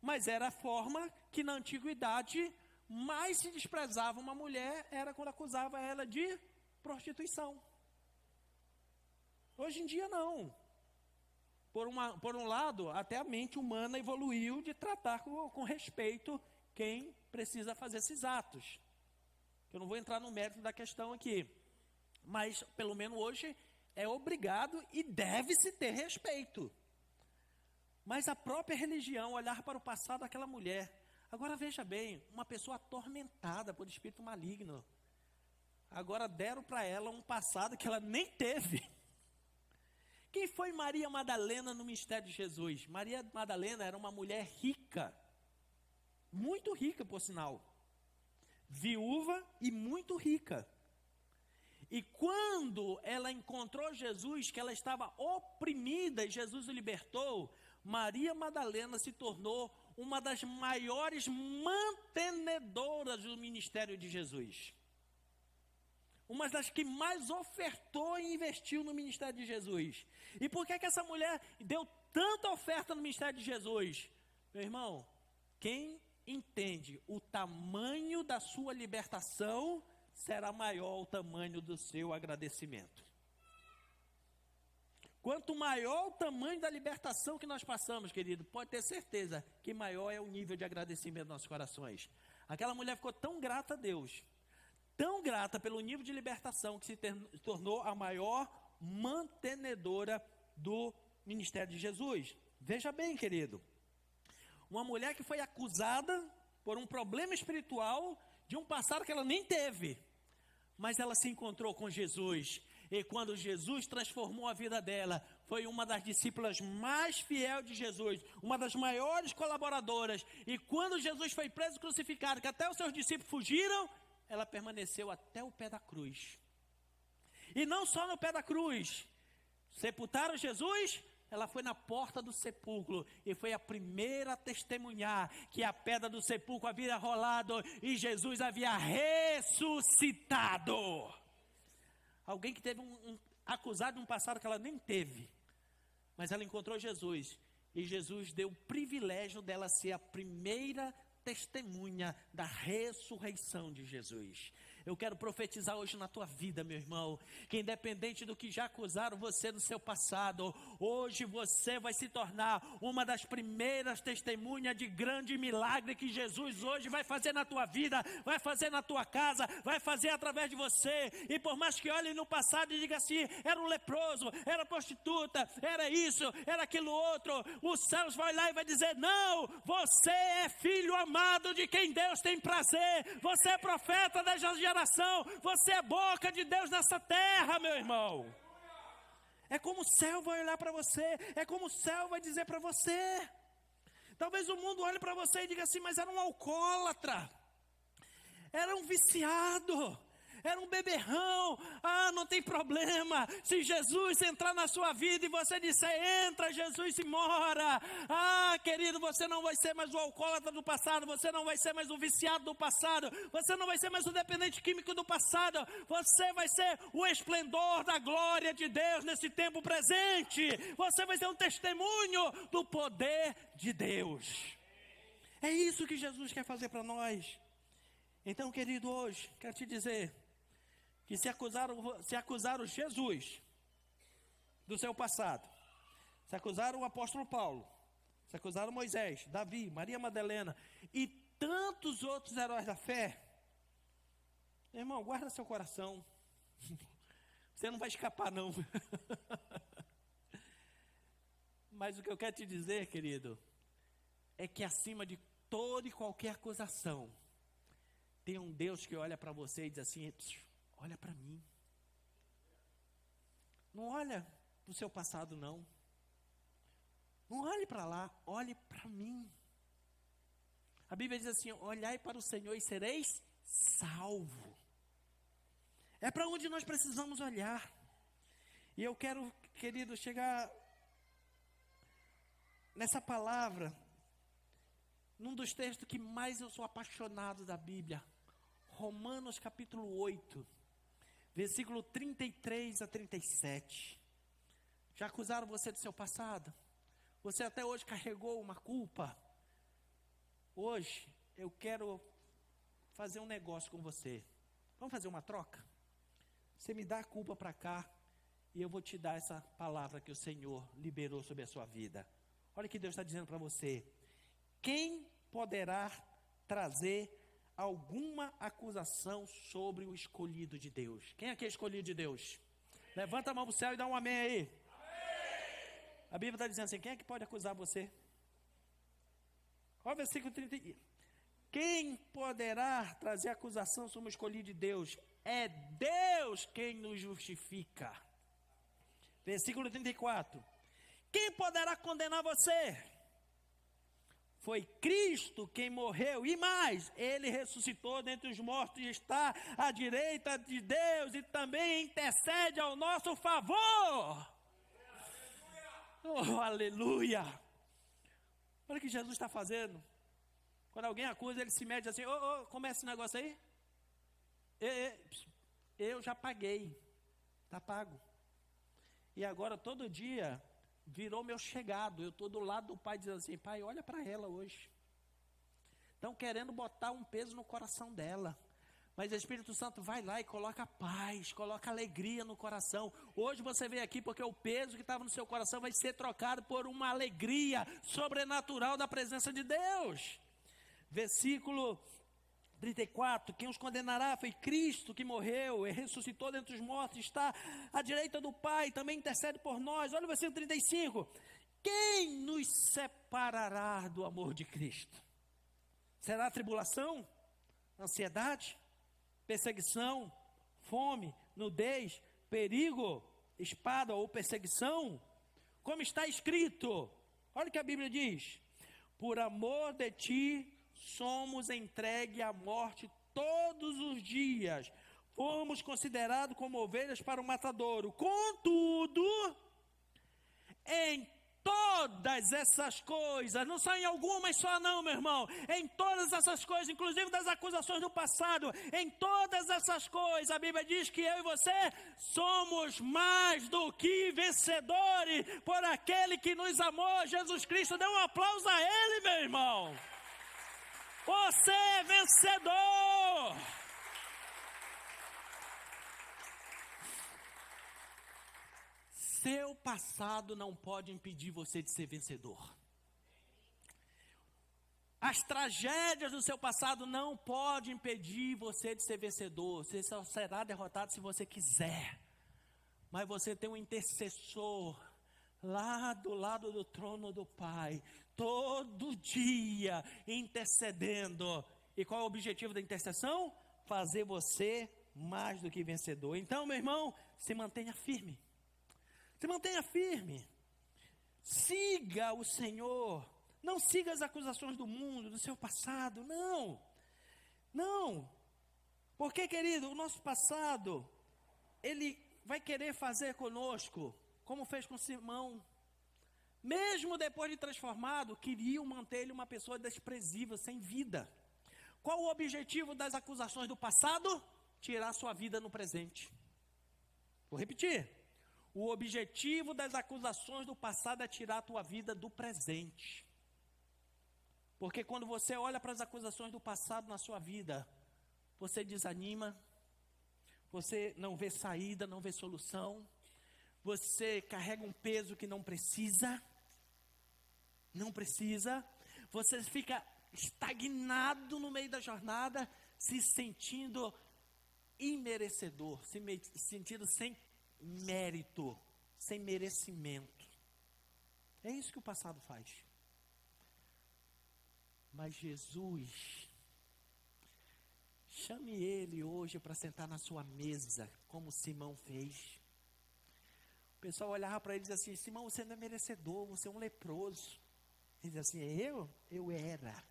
Mas era a forma que na antiguidade mais se desprezava uma mulher, era quando acusava ela de prostituição. Hoje em dia não. Por um lado, até a mente humana evoluiu de tratar com respeito quem precisa fazer esses atos. Eu não vou entrar no mérito da questão aqui, mas pelo menos hoje é obrigado e deve-se ter respeito. Mas a própria religião, olhar para o passado daquela mulher. Agora veja bem, uma pessoa atormentada por espírito maligno. Agora deram para ela um passado que ela nem teve. Quem foi Maria Madalena no ministério de Jesus? Maria Madalena era uma mulher rica. Muito rica, por sinal. Viúva e muito rica. E quando ela encontrou Jesus, que ela estava oprimida e Jesus o libertou, Maria Madalena se tornou uma das maiores mantenedoras do ministério de Jesus. uma das que mais ofertou e investiu no ministério de Jesus. E por que essa mulher deu tanta oferta no ministério de Jesus? Meu irmão, quem entende o tamanho da sua libertação, será maior o tamanho do seu agradecimento. Quanto maior o tamanho da libertação que nós passamos, querido, pode ter certeza que maior é o nível de agradecimento dos nossos corações. Aquela mulher ficou tão grata a Deus, tão grata pelo nível de libertação, que se tornou a maior mantenedora do ministério de Jesus. Veja bem, querido, uma mulher que foi acusada por um problema espiritual de um passado que ela nem teve, mas ela se encontrou com Jesus. E quando Jesus transformou a vida dela, foi uma das discípulas mais fiéis de Jesus, uma das maiores colaboradoras. E quando Jesus foi preso e crucificado, que até os seus discípulos fugiram, ela permaneceu até o pé da cruz. E não só no pé da cruz, sepultaram Jesus, ela foi na porta do sepulcro e foi a primeira a testemunhar que a pedra do sepulcro havia rolado e Jesus havia ressuscitado. Alguém que teve acusado de um passado que ela nem teve, mas ela encontrou Jesus, e Jesus deu o privilégio dela ser a primeira testemunha da ressurreição de Jesus. Eu quero profetizar hoje na tua vida, meu irmão, que independente do que já acusaram você no seu passado, hoje você vai se tornar uma das primeiras testemunhas de grande milagre que Jesus hoje vai fazer na tua vida, vai fazer na tua casa, vai fazer através de você. E por mais que olhem no passado e digam assim, era um leproso, era prostituta, era isso, era aquilo outro, os céus vai lá e vai dizer, não, você é filho amado de quem Deus tem prazer, você é profeta da geração, você é boca de Deus nessa terra, meu irmão. É como o céu vai olhar para você, é como o céu vai dizer para você. Talvez o mundo olhe para você e diga assim, mas era um alcoólatra, era um viciado, era um beberrão. Ah, não tem problema, se Jesus entrar na sua vida e você disser, entra Jesus e mora. Ah, querido, você não vai ser mais o alcoólatra do passado, você não vai ser mais o viciado do passado, você não vai ser mais o dependente químico do passado, você vai ser o esplendor da glória de Deus nesse tempo presente, você vai ser um testemunho do poder de Deus. É isso que Jesus quer fazer para nós. Então, querido, hoje, quero te dizer, que se acusaram Jesus do seu passado, se acusaram o apóstolo Paulo, se acusaram Moisés, Davi, Maria Madalena e tantos outros heróis da fé, irmão, guarda seu coração, você não vai escapar não. Mas o que eu quero te dizer, querido, é que acima de toda e qualquer acusação, tem um Deus que olha para você e diz assim, olha para mim. Não olha para o seu passado, não. Não olhe para lá, olhe para mim. A Bíblia diz assim, olhai para o Senhor e sereis salvo. É para onde nós precisamos olhar. E eu quero, querido, chegar nessa palavra, num dos textos que mais eu sou apaixonado da Bíblia. Romanos capítulo 8. Versículo 33 a 37. Já acusaram você do seu passado? Você até hoje carregou uma culpa? Hoje eu quero fazer um negócio com você. Vamos fazer uma troca? Você me dá a culpa para cá e eu vou te dar essa palavra que o Senhor liberou sobre a sua vida. Olha o que Deus está dizendo para você. Quem poderá trazer alguma acusação sobre o escolhido de Deus? Quem aqui é escolhido de Deus? Levanta a mão para o céu e dá um amém aí. Amém. A Bíblia está dizendo assim, quem é que pode acusar você? Olha o versículo 30. Quem poderá trazer acusação sobre o escolhido de Deus? É Deus quem nos justifica. Versículo 34. Quem poderá condenar você? Foi Cristo quem morreu, e mais, Ele ressuscitou dentre os mortos e está à direita de Deus e também intercede ao nosso favor. Oh, aleluia! Olha o que Jesus está fazendo. Quando alguém acusa, Ele se mede assim, como é esse negócio aí? eu já paguei, está pago. E agora todo dia virou meu chegado, eu estou do lado do pai dizendo assim, pai, olha para ela hoje. Estão querendo botar um peso no coração dela. Mas o Espírito Santo vai lá e coloca paz, coloca alegria no coração. Hoje você veio aqui porque o peso que estava no seu coração vai ser trocado por uma alegria sobrenatural da presença de Deus. Versículo 34, quem os condenará foi Cristo que morreu e ressuscitou dentre os mortos, está à direita do Pai, também intercede por nós. Olha o versículo 35, quem nos separará do amor de Cristo? Será tribulação, ansiedade, perseguição, fome, nudez, perigo, espada ou perseguição? Como está escrito, olha o que a Bíblia diz, por amor de ti somos entregues à morte todos os dias, fomos considerados como ovelhas para o matadouro, contudo, em todas essas coisas, não só em algumas só não, meu irmão, em todas essas coisas, inclusive das acusações do passado, em todas essas coisas, a Bíblia diz que eu e você somos mais do que vencedores, por aquele que nos amou, Jesus Cristo. Dê um aplauso a Ele, meu irmão. Você é vencedor. Seu passado não pode impedir você de ser vencedor. As tragédias do seu passado não podem impedir você de ser vencedor. Você só será derrotado se você quiser. Mas você tem um intercessor lá do lado do trono do Pai, todo dia intercedendo. E qual é o objetivo da intercessão? Fazer você mais do que vencedor. Então, meu irmão, se mantenha firme. Se mantenha firme. Siga o Senhor. Não siga as acusações do mundo, do seu passado. Não. Não. Porque, querido, o nosso passado, ele vai querer fazer conosco como fez com Simão. Mesmo depois de transformado, queriam manter ele uma pessoa desprezível, sem vida. Qual o objetivo das acusações do passado? Tirar sua vida no presente. Vou repetir. O objetivo das acusações do passado é tirar a tua vida do presente. Porque quando você olha para as acusações do passado na sua vida, você desanima, você não vê saída, não vê solução, você carrega um peso que não precisa, você fica estagnado no meio da jornada, se sentindo imerecedor, se sentindo sem mérito, sem merecimento. É isso que o passado faz. Mas Jesus, chame ele hoje para sentar na sua mesa, como Simão fez. O pessoal olhava para ele e dizia assim: Simão, você não é merecedor, você é um leproso. Ele dizia assim: eu era.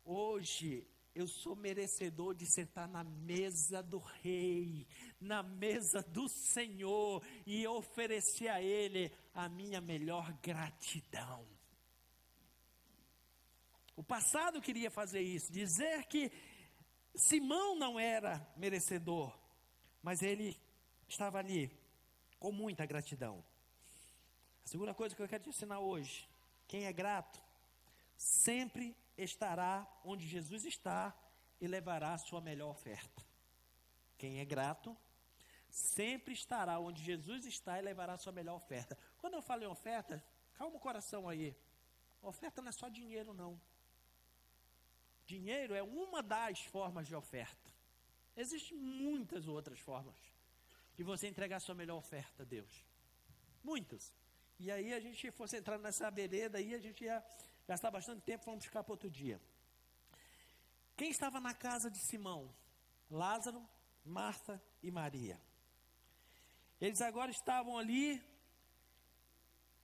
Hoje eu sou merecedor de sentar na mesa do Rei, na mesa do Senhor, e oferecer a Ele a minha melhor gratidão. O passado queria fazer isso, dizer que Simão não era merecedor, mas ele estava ali com muita gratidão. A segunda coisa que eu quero te ensinar hoje: quem é grato sempre estará onde Jesus está e levará a sua melhor oferta. Quem é grato sempre estará onde Jesus está e levará a sua melhor oferta. Quando eu falo em oferta, calma o coração aí. Oferta não é só dinheiro, não. Dinheiro é uma das formas de oferta. Existem muitas outras formas de você entregar a sua melhor oferta a Deus. Muitas. E aí a gente fosse entrar nessa vereda aí, a gente ia gastar bastante tempo, vamos ficar para outro dia. Quem estava na casa de Simão? Lázaro, Marta e Maria. Eles agora estavam ali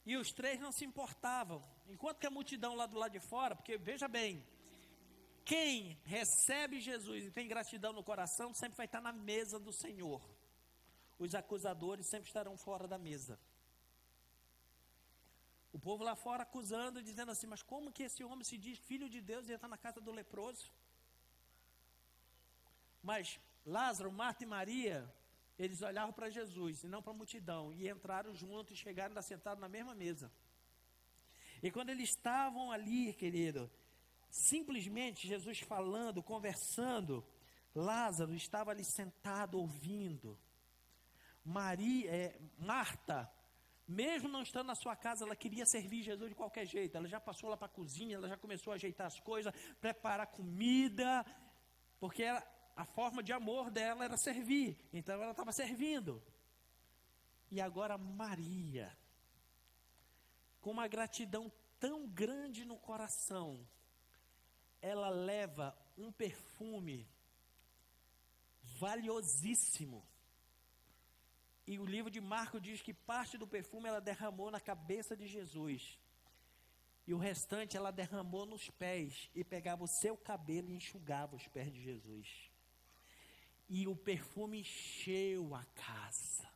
e os três não se importavam. Enquanto que a multidão lá do lado de fora, porque veja bem, quem recebe Jesus e tem gratidão no coração sempre vai estar na mesa do Senhor. Os acusadores sempre estarão fora da mesa. O povo lá fora acusando, dizendo assim: mas como que esse homem se diz filho de Deus e está na casa do leproso? Mas Lázaro, Marta e Maria, eles olhavam para Jesus e não para a multidão, e entraram juntos e chegaram sentados na mesma mesa. E quando eles estavam ali, querido, simplesmente Jesus falando, conversando, Lázaro estava ali sentado ouvindo. Marta, mesmo não estando na sua casa, ela queria servir Jesus de qualquer jeito. Ela já passou lá para a cozinha, ela já começou a ajeitar as coisas, preparar comida, porque a forma de amor dela era servir. Então ela estava servindo. E agora Maria, com uma gratidão tão grande no coração, ela leva um perfume valiosíssimo. E o livro de Marcos diz que parte do perfume ela derramou na cabeça de Jesus. E o restante ela derramou nos pés e pegava o seu cabelo e enxugava os pés de Jesus. E o perfume encheu a casa,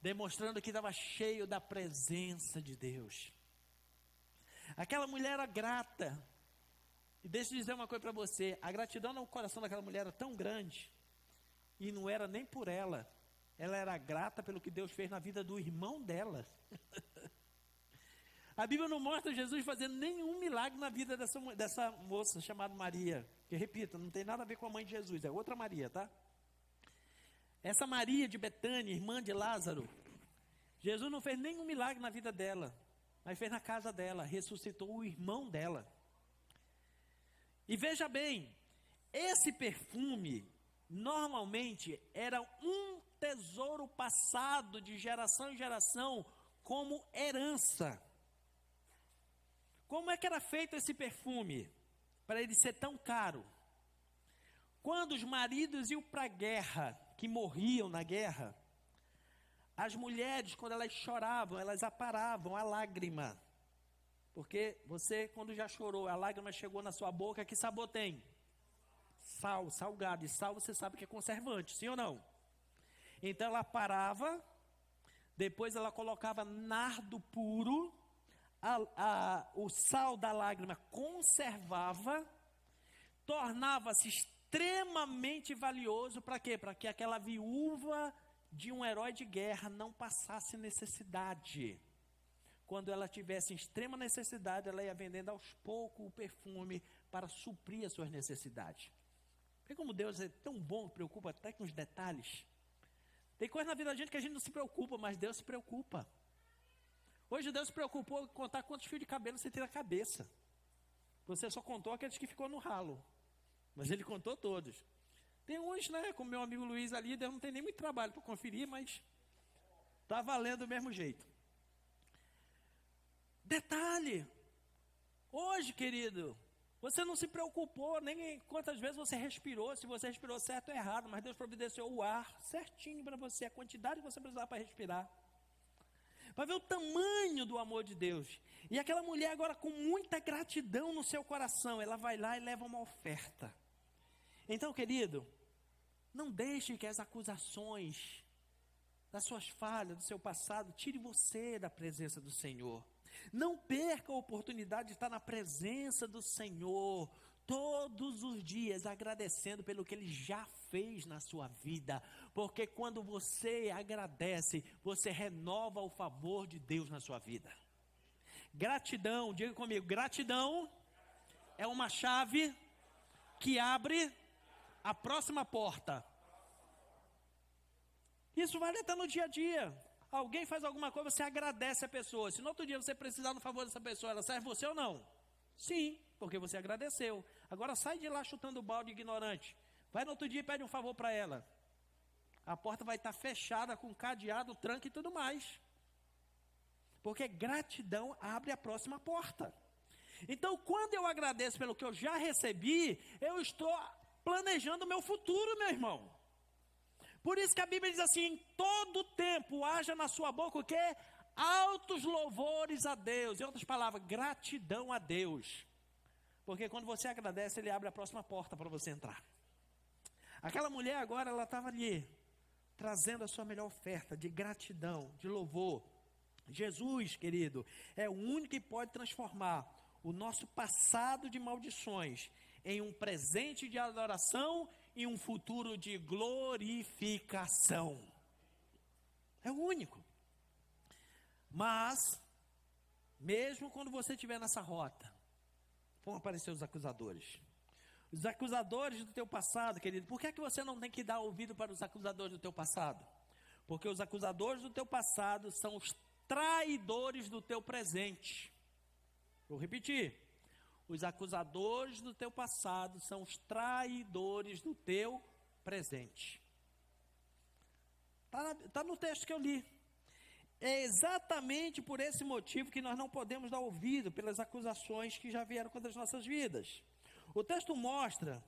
demonstrando que estava cheio da presença de Deus. Aquela mulher era grata. E deixa eu dizer uma coisa para você, a gratidão no coração daquela mulher era tão grande, e não era nem por ela era grata pelo que Deus fez na vida do irmão dela. A Bíblia não mostra Jesus fazendo nenhum milagre na vida dessa moça chamada Maria, que repito, não tem nada a ver com a mãe de Jesus, é outra Maria, tá? Essa Maria de Betânia, irmã de Lázaro, Jesus não fez nenhum milagre na vida dela, mas fez na casa dela, ressuscitou o irmão dela. E veja bem, esse perfume normalmente era um tesouro passado de geração em geração como herança. Como é que era feito esse perfume para ele ser tão caro? Quando os maridos iam para a guerra, que morriam na guerra, as mulheres, quando elas choravam, elas aparavam a lágrima. Porque você, quando já chorou, a lágrima chegou na sua boca, que sabor tem? Sal, salgado. E sal você sabe que é conservante, sim ou não? Então ela parava, depois ela colocava nardo puro, o sal da lágrima conservava, tornava-se extremamente valioso para quê? Para que aquela viúva de um herói de guerra não passasse necessidade. Quando ela tivesse extrema necessidade, ela ia vendendo aos poucos o perfume para suprir as suas necessidades. Vê como Deus é tão bom, preocupa até com os detalhes. Tem coisa na vida da gente que a gente não se preocupa, mas Deus se preocupa. Hoje Deus se preocupou em contar quantos fios de cabelo você tem na cabeça. Você só contou aqueles que ficou no ralo, mas Ele contou todos. Tem uns, né, como meu amigo Luiz ali, Deus não tem nem muito trabalho para conferir, mas está valendo do mesmo jeito. Detalhe, hoje, querido, você não se preocupou nem quantas vezes você respirou, se você respirou certo ou errado, mas Deus providenciou o ar certinho para você, a quantidade que você precisava para respirar. Vai ver o tamanho do amor de Deus. E aquela mulher agora com muita gratidão no seu coração, ela vai lá e leva uma oferta. Então, querido, não deixe que as acusações das suas falhas, do seu passado, tire você da presença do Senhor. Não perca a oportunidade de estar na presença do Senhor todos os dias, agradecendo pelo que Ele já fez na sua vida, porque quando você agradece, você renova o favor de Deus na sua vida. Gratidão, diga comigo, gratidão é uma chave que abre a próxima porta. Isso vale até no dia a dia. Alguém faz alguma coisa, você agradece a pessoa. Se no outro dia você precisar do favor dessa pessoa, ela serve você ou não? Sim, porque você agradeceu. Agora sai de lá chutando o balde ignorante. Vai no outro dia e pede um favor para ela. A porta vai estar fechada com cadeado, tranco e tudo mais. Porque gratidão abre a próxima porta. Então, quando eu agradeço pelo que eu já recebi, eu estou planejando o meu futuro, meu irmão. Por isso que a Bíblia diz assim, em todo tempo haja na sua boca o quê? Altos louvores a Deus. Em outras palavras, gratidão a Deus. Porque quando você agradece, Ele abre a próxima porta para você entrar. Aquela mulher agora, ela estava ali, trazendo a sua melhor oferta de gratidão, de louvor. Jesus, querido, é o único que pode transformar o nosso passado de maldições em um presente de adoração e um futuro de glorificação. É o único. Mas, mesmo quando você estiver nessa rota, vão aparecer os acusadores. Os acusadores do teu passado, querido. Por que é que você não tem que dar ouvido para os acusadores do teu passado? Porque os acusadores do teu passado são os traidores do teu presente. Vou repetir. Os acusadores do teu passado são os traidores do teu presente. Está no texto que eu li. É exatamente por esse motivo que nós não podemos dar ouvido pelas acusações que já vieram contra as nossas vidas. O texto mostra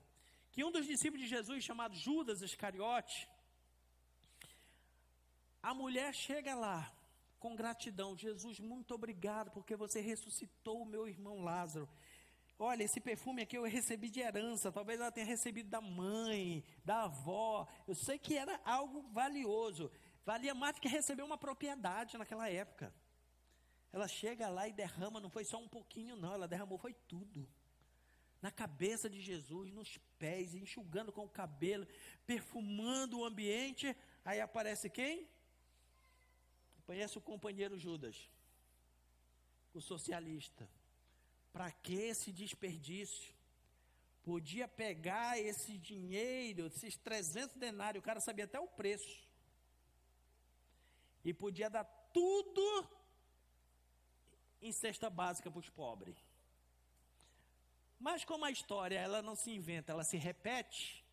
que um dos discípulos de Jesus, chamado Judas Iscariote, a mulher chega lá com gratidão. Jesus, muito obrigado porque você ressuscitou o meu irmão Lázaro. Olha, esse perfume aqui eu recebi de herança, talvez ela tenha recebido da mãe, da avó. Eu sei que era algo valioso, valia mais do que receber uma propriedade naquela época. Ela chega lá e derrama, não foi só um pouquinho não, ela derramou, foi tudo. Na cabeça de Jesus, nos pés, enxugando com o cabelo, perfumando o ambiente. Aí aparece quem? Conhece o companheiro Judas, o socialista. Para que esse desperdício? Podia pegar esse dinheiro, esses 300 denários, o cara sabia até o preço. E podia dar tudo em cesta básica para os pobres. Mas como a história ela não se inventa, ela se repete,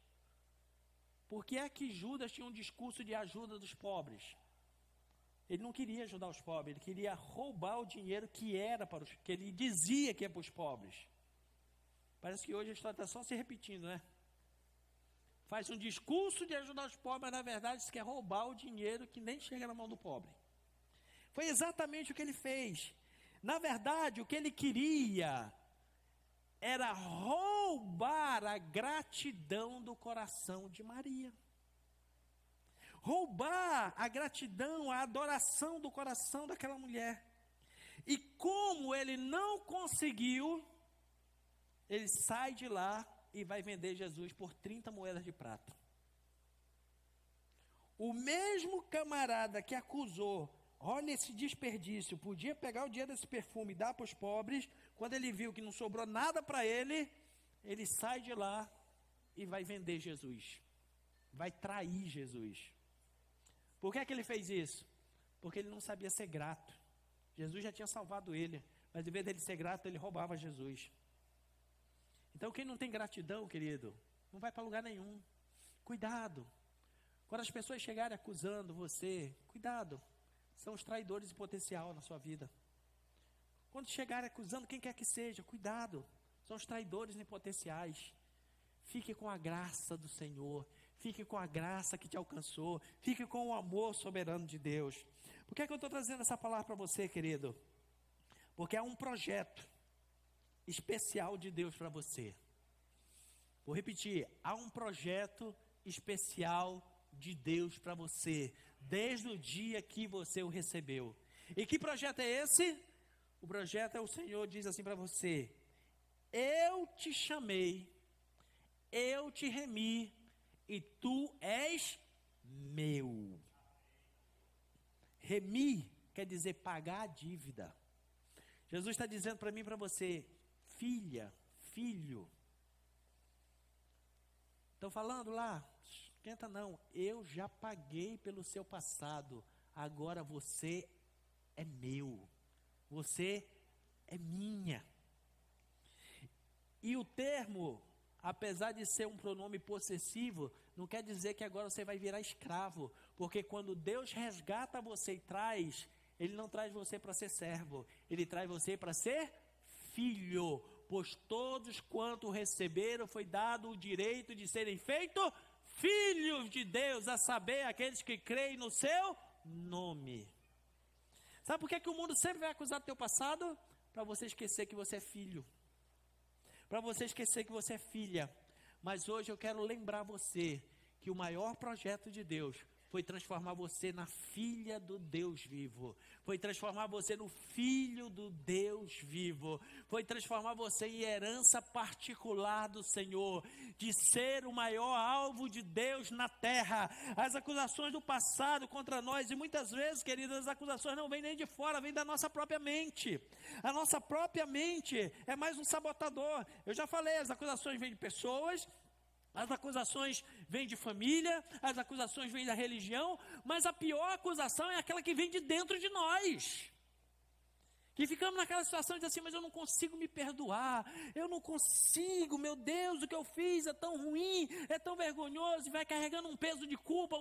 por que é que Judas tinha um discurso de ajuda dos pobres? Ele não queria ajudar os pobres, ele queria roubar o dinheiro que ele dizia que é para os pobres. Parece que hoje a história está só se repetindo, né? Faz um discurso de ajudar os pobres, mas na verdade isso quer roubar o dinheiro que nem chega na mão do pobre. Foi exatamente o que ele fez. Na verdade, o que ele queria era roubar a gratidão do coração de Maria. Roubar a gratidão, a adoração do coração daquela mulher. E como ele não conseguiu, ele sai de lá e vai vender Jesus por 30 moedas de prata. O mesmo camarada que acusou, olha esse desperdício, podia pegar o dinheiro desse perfume e dar para os pobres, quando ele viu que não sobrou nada para ele, ele sai de lá e vai vender Jesus. Vai trair Jesus. Por que é que ele fez isso? Porque ele não sabia ser grato. Jesus já tinha salvado ele, mas em vez dele ser grato, ele roubava Jesus. Então quem não tem gratidão, querido, não vai para lugar nenhum. Cuidado. Quando as pessoas chegarem acusando você, cuidado. São os traidores em potencial na sua vida. Quando chegarem acusando quem quer que seja, cuidado. São os traidores em potenciais. Fique com a graça do Senhor. Fique com a graça que te alcançou. Fique com o amor soberano de Deus. Por que é que eu estou trazendo essa palavra para você, querido? Porque há um projeto especial de Deus para você. Vou repetir. Há um projeto especial de Deus para você. Desde o dia que você o recebeu. E que projeto é esse? O projeto é o Senhor diz assim para você: eu te chamei, eu te remi, e tu és meu. Remir quer dizer pagar a dívida. Jesus está dizendo para mim e para você: filha, filho. Estão falando lá? Esquenta não, eu já paguei pelo seu passado, agora você é meu, você é minha. E o termo, apesar de ser um pronome possessivo, não quer dizer que agora você vai virar escravo, porque quando Deus resgata você e traz, Ele não traz você para ser servo, Ele traz você para ser filho, pois todos quanto receberam foi dado o direito de serem feitos filhos de Deus, a saber, aqueles que creem no seu nome. Sabe por que o mundo sempre vai acusar do teu passado? Para você esquecer que você é filho. Para você esquecer que você é filha. Mas hoje eu quero lembrar você que o maior projeto de Deus foi transformar você na filha do Deus vivo, foi transformar você no filho do Deus vivo, foi transformar você em herança particular do Senhor, de ser o maior alvo de Deus na terra. As acusações do passado contra nós, e muitas vezes, queridas, as acusações não vêm nem de fora, vêm da nossa própria mente. A nossa própria mente é mais um sabotador. Eu já falei, as acusações vêm de pessoas, as acusações vêm de família, as acusações vêm da religião, mas a pior acusação é aquela que vem de dentro de nós. Que ficamos naquela situação de dizer assim, mas eu não consigo me perdoar, eu não consigo, meu Deus, o que eu fiz é tão ruim, é tão vergonhoso, e vai carregando um peso de culpa,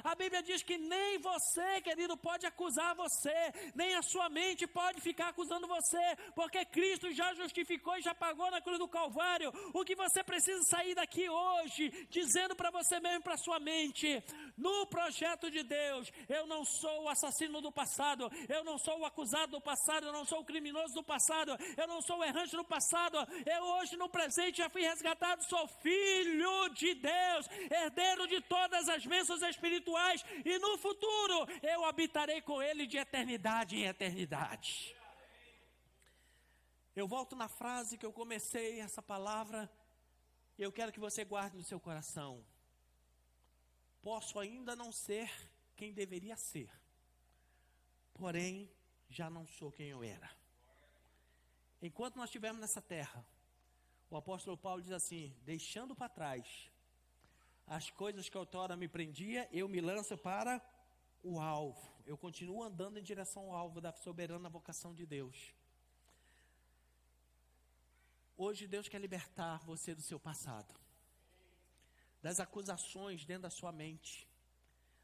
A Bíblia diz que nem você, querido, pode acusar você, nem a sua mente pode ficar acusando você, porque Cristo já justificou e já pagou na cruz do Calvário. O que você precisa sair daqui hoje, dizendo para você mesmo, para a sua mente, no projeto de Deus, eu não sou o assassino do passado, eu não sou o acusado do passado, eu não sou o criminoso do passado, eu não sou o errante do passado, eu hoje no presente já fui resgatado, sou filho de Deus, herdeiro de todas as bênçãos espirituais, e no futuro eu habitarei com Ele de eternidade em eternidade. Eu volto na frase que eu comecei essa palavra, e eu quero que você guarde no seu coração. Posso ainda não ser quem deveria ser, porém, já não sou quem eu era. Enquanto nós estivermos nessa terra, o apóstolo Paulo diz assim, deixando para trás as coisas que outrora me prendia, eu me lanço para o alvo. Eu continuo andando em direção ao alvo da soberana vocação de Deus. Hoje Deus quer libertar você do seu passado, das acusações dentro da sua mente,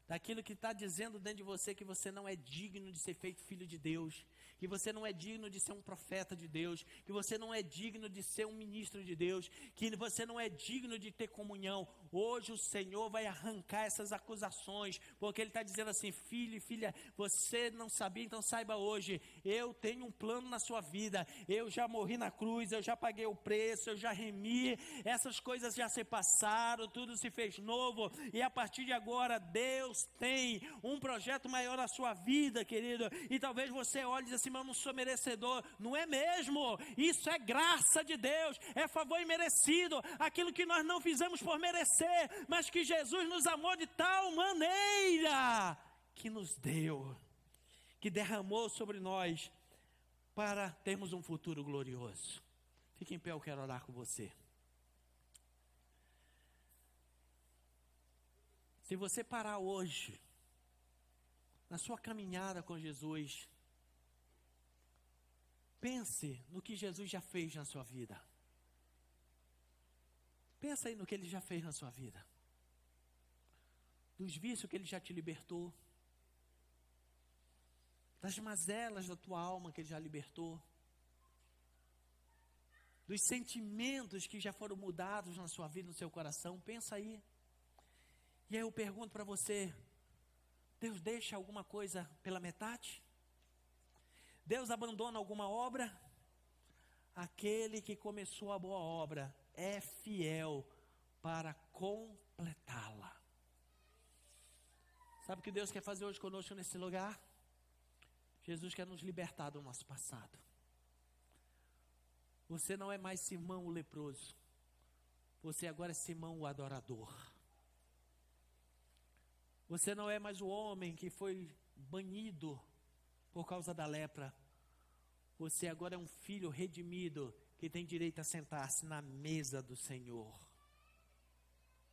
daquilo que está dizendo dentro de você que você não é digno de ser feito filho de Deus, que você não é digno de ser um profeta de Deus, que você não é digno de ser um ministro de Deus, que você não é digno de ter comunhão. Hoje o Senhor vai arrancar essas acusações, porque Ele está dizendo assim, filho e filha, você não sabia, então saiba hoje, eu tenho um plano na sua vida, eu já morri na cruz, eu já paguei o preço, eu já remi, essas coisas já se passaram, tudo se fez novo, e a partir de agora, Deus tem um projeto maior na sua vida, querido, e talvez você olhe e diz assim, mas eu não sou merecedor. Não é mesmo? Isso é graça de Deus, é favor imerecido, aquilo que nós não fizemos por merecer, mas que Jesus nos amou de tal maneira, que nos deu, que derramou sobre nós, para termos um futuro glorioso. Fique em pé, eu quero orar com você. Se você parar hoje, na sua caminhada com Jesus, pense no que Jesus já fez na sua vida. Pensa aí no que Ele já fez na sua vida. Dos vícios que Ele já te libertou. Das mazelas da tua alma que Ele já libertou. Dos sentimentos que já foram mudados na sua vida, no seu coração. Pensa aí. E aí eu pergunto para você, Deus deixa alguma coisa pela metade? Deus abandona alguma obra? Aquele que começou a boa obra é fiel para completá-la. Sabe o que Deus quer fazer hoje conosco nesse lugar? Jesus quer nos libertar do nosso passado. Você não é mais Simão o leproso. Você agora é Simão o adorador. Você não é mais o homem que foi banido por causa da lepra. Você agora é um filho redimido que tem direito a sentar-se na mesa do Senhor.